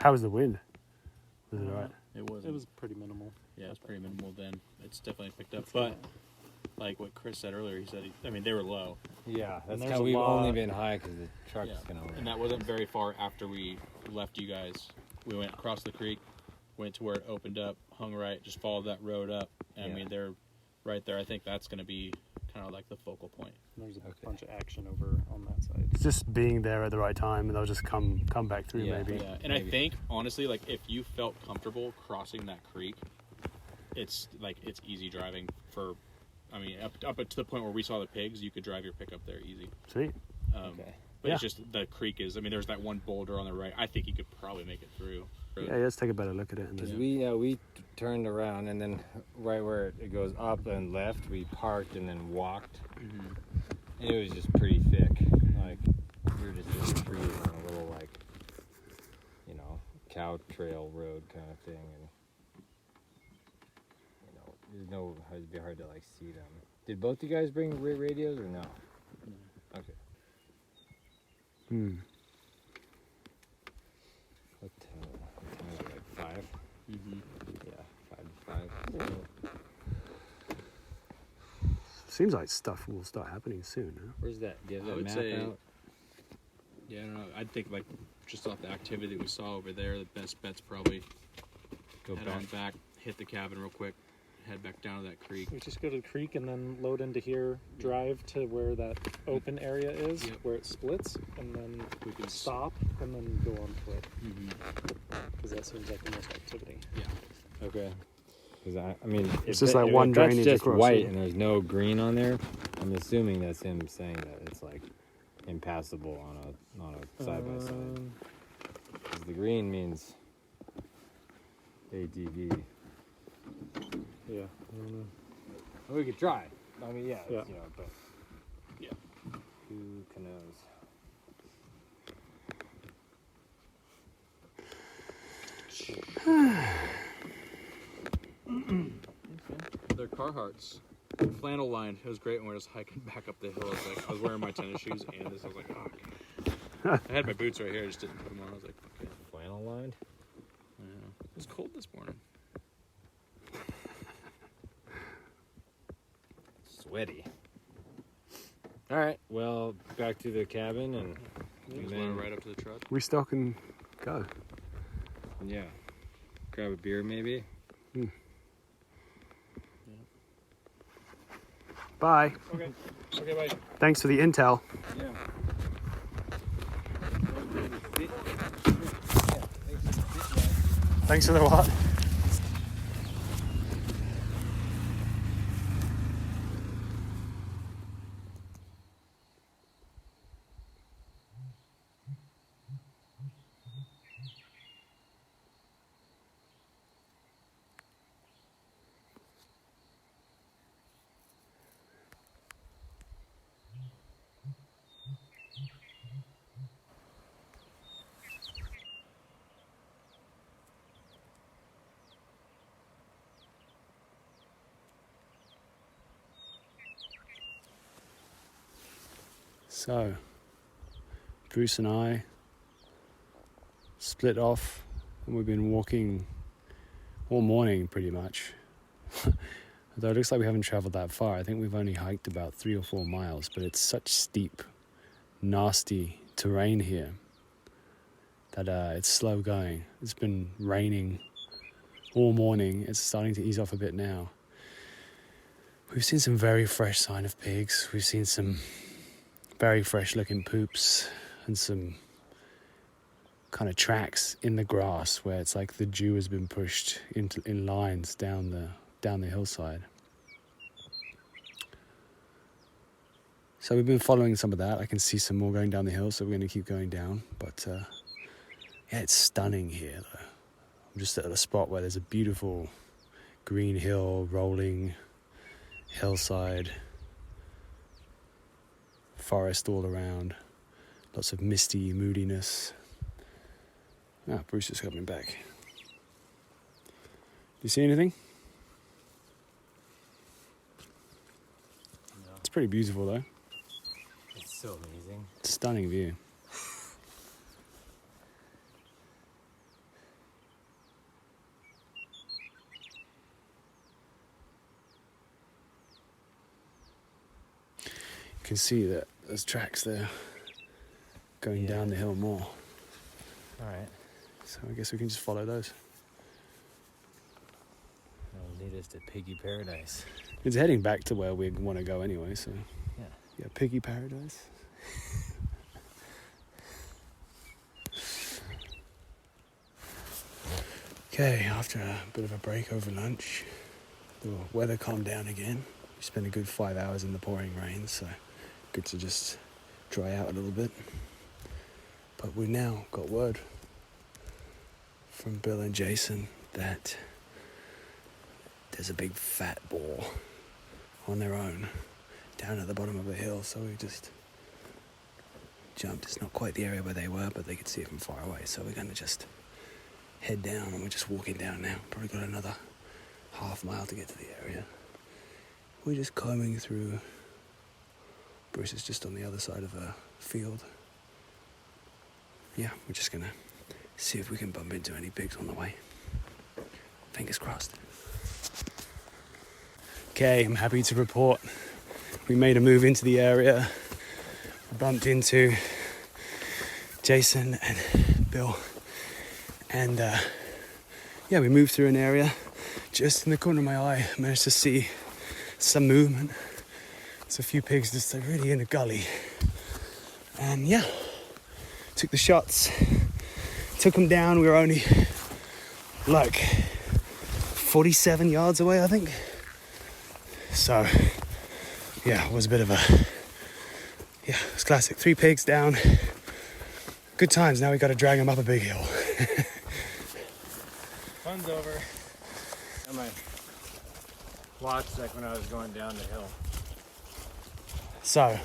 How was the wind? Was it alright? It was pretty minimal. Yeah, it was pretty minimal then. It's definitely picked up. But like what Chris said earlier, he said, they were low. Yeah, that's there's how a we've lot- only been high because the truck's Yeah. gonna. And that wasn't very far after we left you guys. We went across the creek, went to where it opened up, hung right, just followed that road up. And I mean, they're right there. I think that's going to be kind of like the focal point. And there's a bunch of action over on that side. It's just being there at the right time, and they'll just come back through maybe. Yeah, and I think honestly, like if you felt comfortable crossing that creek, it's easy driving for. I mean, up to the point where we saw the pigs, you could drive your pickup there easy. Sweet. But it's just the creek is. I mean, there's that one boulder on the right. I think you could probably make it through. Yeah, let's take a better look at it. Because we turned around and then right where it goes up and left, we parked and then walked. Mm-hmm. And it was just pretty thick. Like we were just in the trees on a little cow trail road kind of thing, and it'd be hard to see them. Did both you guys bring radios or no? Okay. What time is it? 5? Mm-hmm. Yeah, 5 to 5. Seems like stuff will start happening soon. Huh? Where's that? Do you have I that would map say- out? Yeah, I don't know. I'd think just off the activity that we saw over there, the best bet's probably Go head back. on back, hit the cabin real quick, head back down to that creek. We just go to the creek and then load into here, drive to where that open area is, Yep. where it splits, and then We can stop and then go on foot, Mm-hmm. because that seems like the most activity. Yeah. Okay. Because I mean, It's if just that- like if one that's drainage just across, white yeah. and there's no green on there. I'm assuming that's him saying that it's like impassable on a side by side. Because the green means ATV. Yeah. Well, we could try. I mean, yeah. Yeah. You know, but yeah. Who knows? They're Carhartts. Flannel lined. It was great when we were just hiking back up the hill. I was wearing my tennis shoes and this. I was like, oh, God. I had my boots right here. I just didn't put them on. I was like, okay. Flannel lined? I know. It was cold this morning. Sweaty. All right. Well, back to the cabin and You just want to ride up to the truck? We still can go. yeah, grab a beer maybe. Bye. Okay. Okay, bye. Thanks for the intel. Yeah. Thanks for the what? So, Bruce and I split off, and we've been walking all morning pretty much. Although it looks like we haven't traveled that far. I think we've only hiked about 3 or 4 miles, but it's such steep, nasty terrain here that it's slow going. It's been raining all morning. It's starting to ease off a bit now. We've seen some very fresh sign of pigs. We've seen some very fresh looking poops and some kind of tracks in the grass where it's like the dew has been pushed in lines down the hillside. So we've been following some of that. I can see some more going down the hill, so we're going to keep going down. But yeah, it's stunning here though. I'm just at a spot where there's a beautiful green hill, rolling hillside, forest all around, lots of misty moodiness. Ah, Bruce is coming back. Do you see anything? No. It's pretty beautiful though. It's so amazing. Stunning view. You can see that there's tracks there going down the hill more. All right. So I guess we can just follow those. That'll lead us to Piggy Paradise. It's heading back to where we want to go anyway, so Yeah. yeah, Piggy Paradise. Okay, after a bit of a break over lunch, the weather calmed down again. We spent a good 5 hours in the pouring rain, so good to just dry out a little bit. But we've now got word from Bill and Jason that there's a big fat boar on their own down at the bottom of the hill, so we just jumped. It's not quite the area where they were, but they could see it from far away, so we're going to just head down, and we're just walking down now. Probably got another half mile to get to the area. We're just combing through. Bruce is just on the other side of a field. Yeah, we're just gonna see if we can bump into any pigs on the way. Fingers crossed. Okay, I'm happy to report we made a move into the area. Bumped into Jason and Bill. And yeah, we moved through an area. just in the corner of my eye, I managed to see some movement. There's a few pigs just really in a gully. And yeah, took the shots, took them down. We were only like 47 yards away, I think. So yeah, it was a bit of a, yeah, it was classic. 3 pigs down. Good times. Now we got to drag them up a big hill. Fun's over. And my watch like when I was going down the hill. So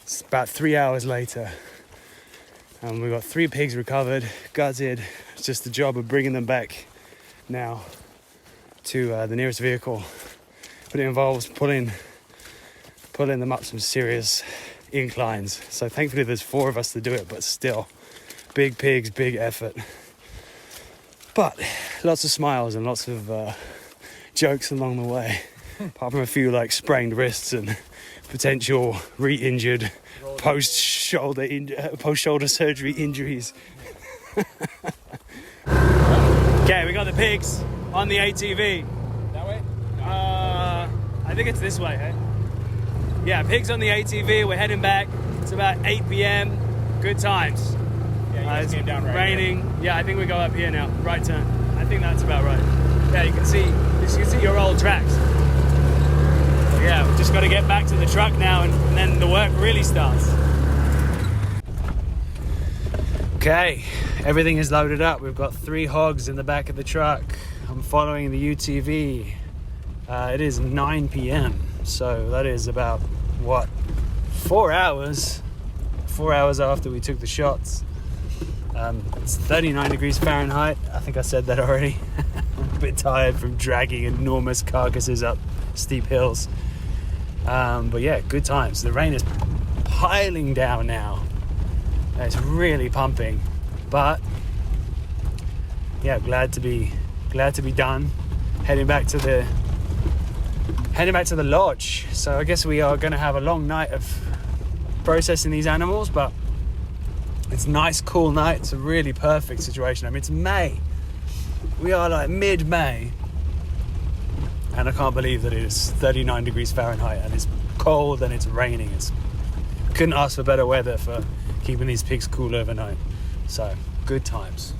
it's about 3 hours later, and we got 3 pigs recovered, gutted. It's just the job of bringing them back now to the nearest vehicle. But it involves pulling them up some serious inclines. So thankfully there's 4 of us to do it, but still, big pigs, big effort. But lots of smiles and lots of jokes along the way, apart from a few like sprained wrists and potential re-injured post-shoulder surgery injuries. Okay, we got the pigs on the ATV. That way? I think it's this way, hey? Yeah, pigs on the ATV. We're heading back. It's about 8 p.m. Good times. Yeah, you guys It's came down right raining. here. Yeah, I think we go up here now. Right turn. I think that's about right. Yeah, you can see your old tracks. Yeah, we've just got to get back to the truck now, and then the work really starts. Okay, everything is loaded up. We've got 3 hogs in the back of the truck. I'm following the UTV. It is 9 p.m. So that is about, what, 4 hours? 4 hours after we took the shots. It's 39 degrees Fahrenheit. I think I said that already. I'm a bit tired from dragging enormous carcasses up steep hills. But yeah, good times. The rain is piling down now. It's really pumping. But yeah, glad to be done. Heading back to the lodge. So I guess we are going to have a long night of processing these animals, but it's a nice, cool night. It's a really perfect situation. I mean, it's May. We are like mid-May, and I can't believe that it is 39 degrees Fahrenheit and it's cold and it's raining. Couldn't ask for better weather for keeping these pigs cool overnight. So, good times.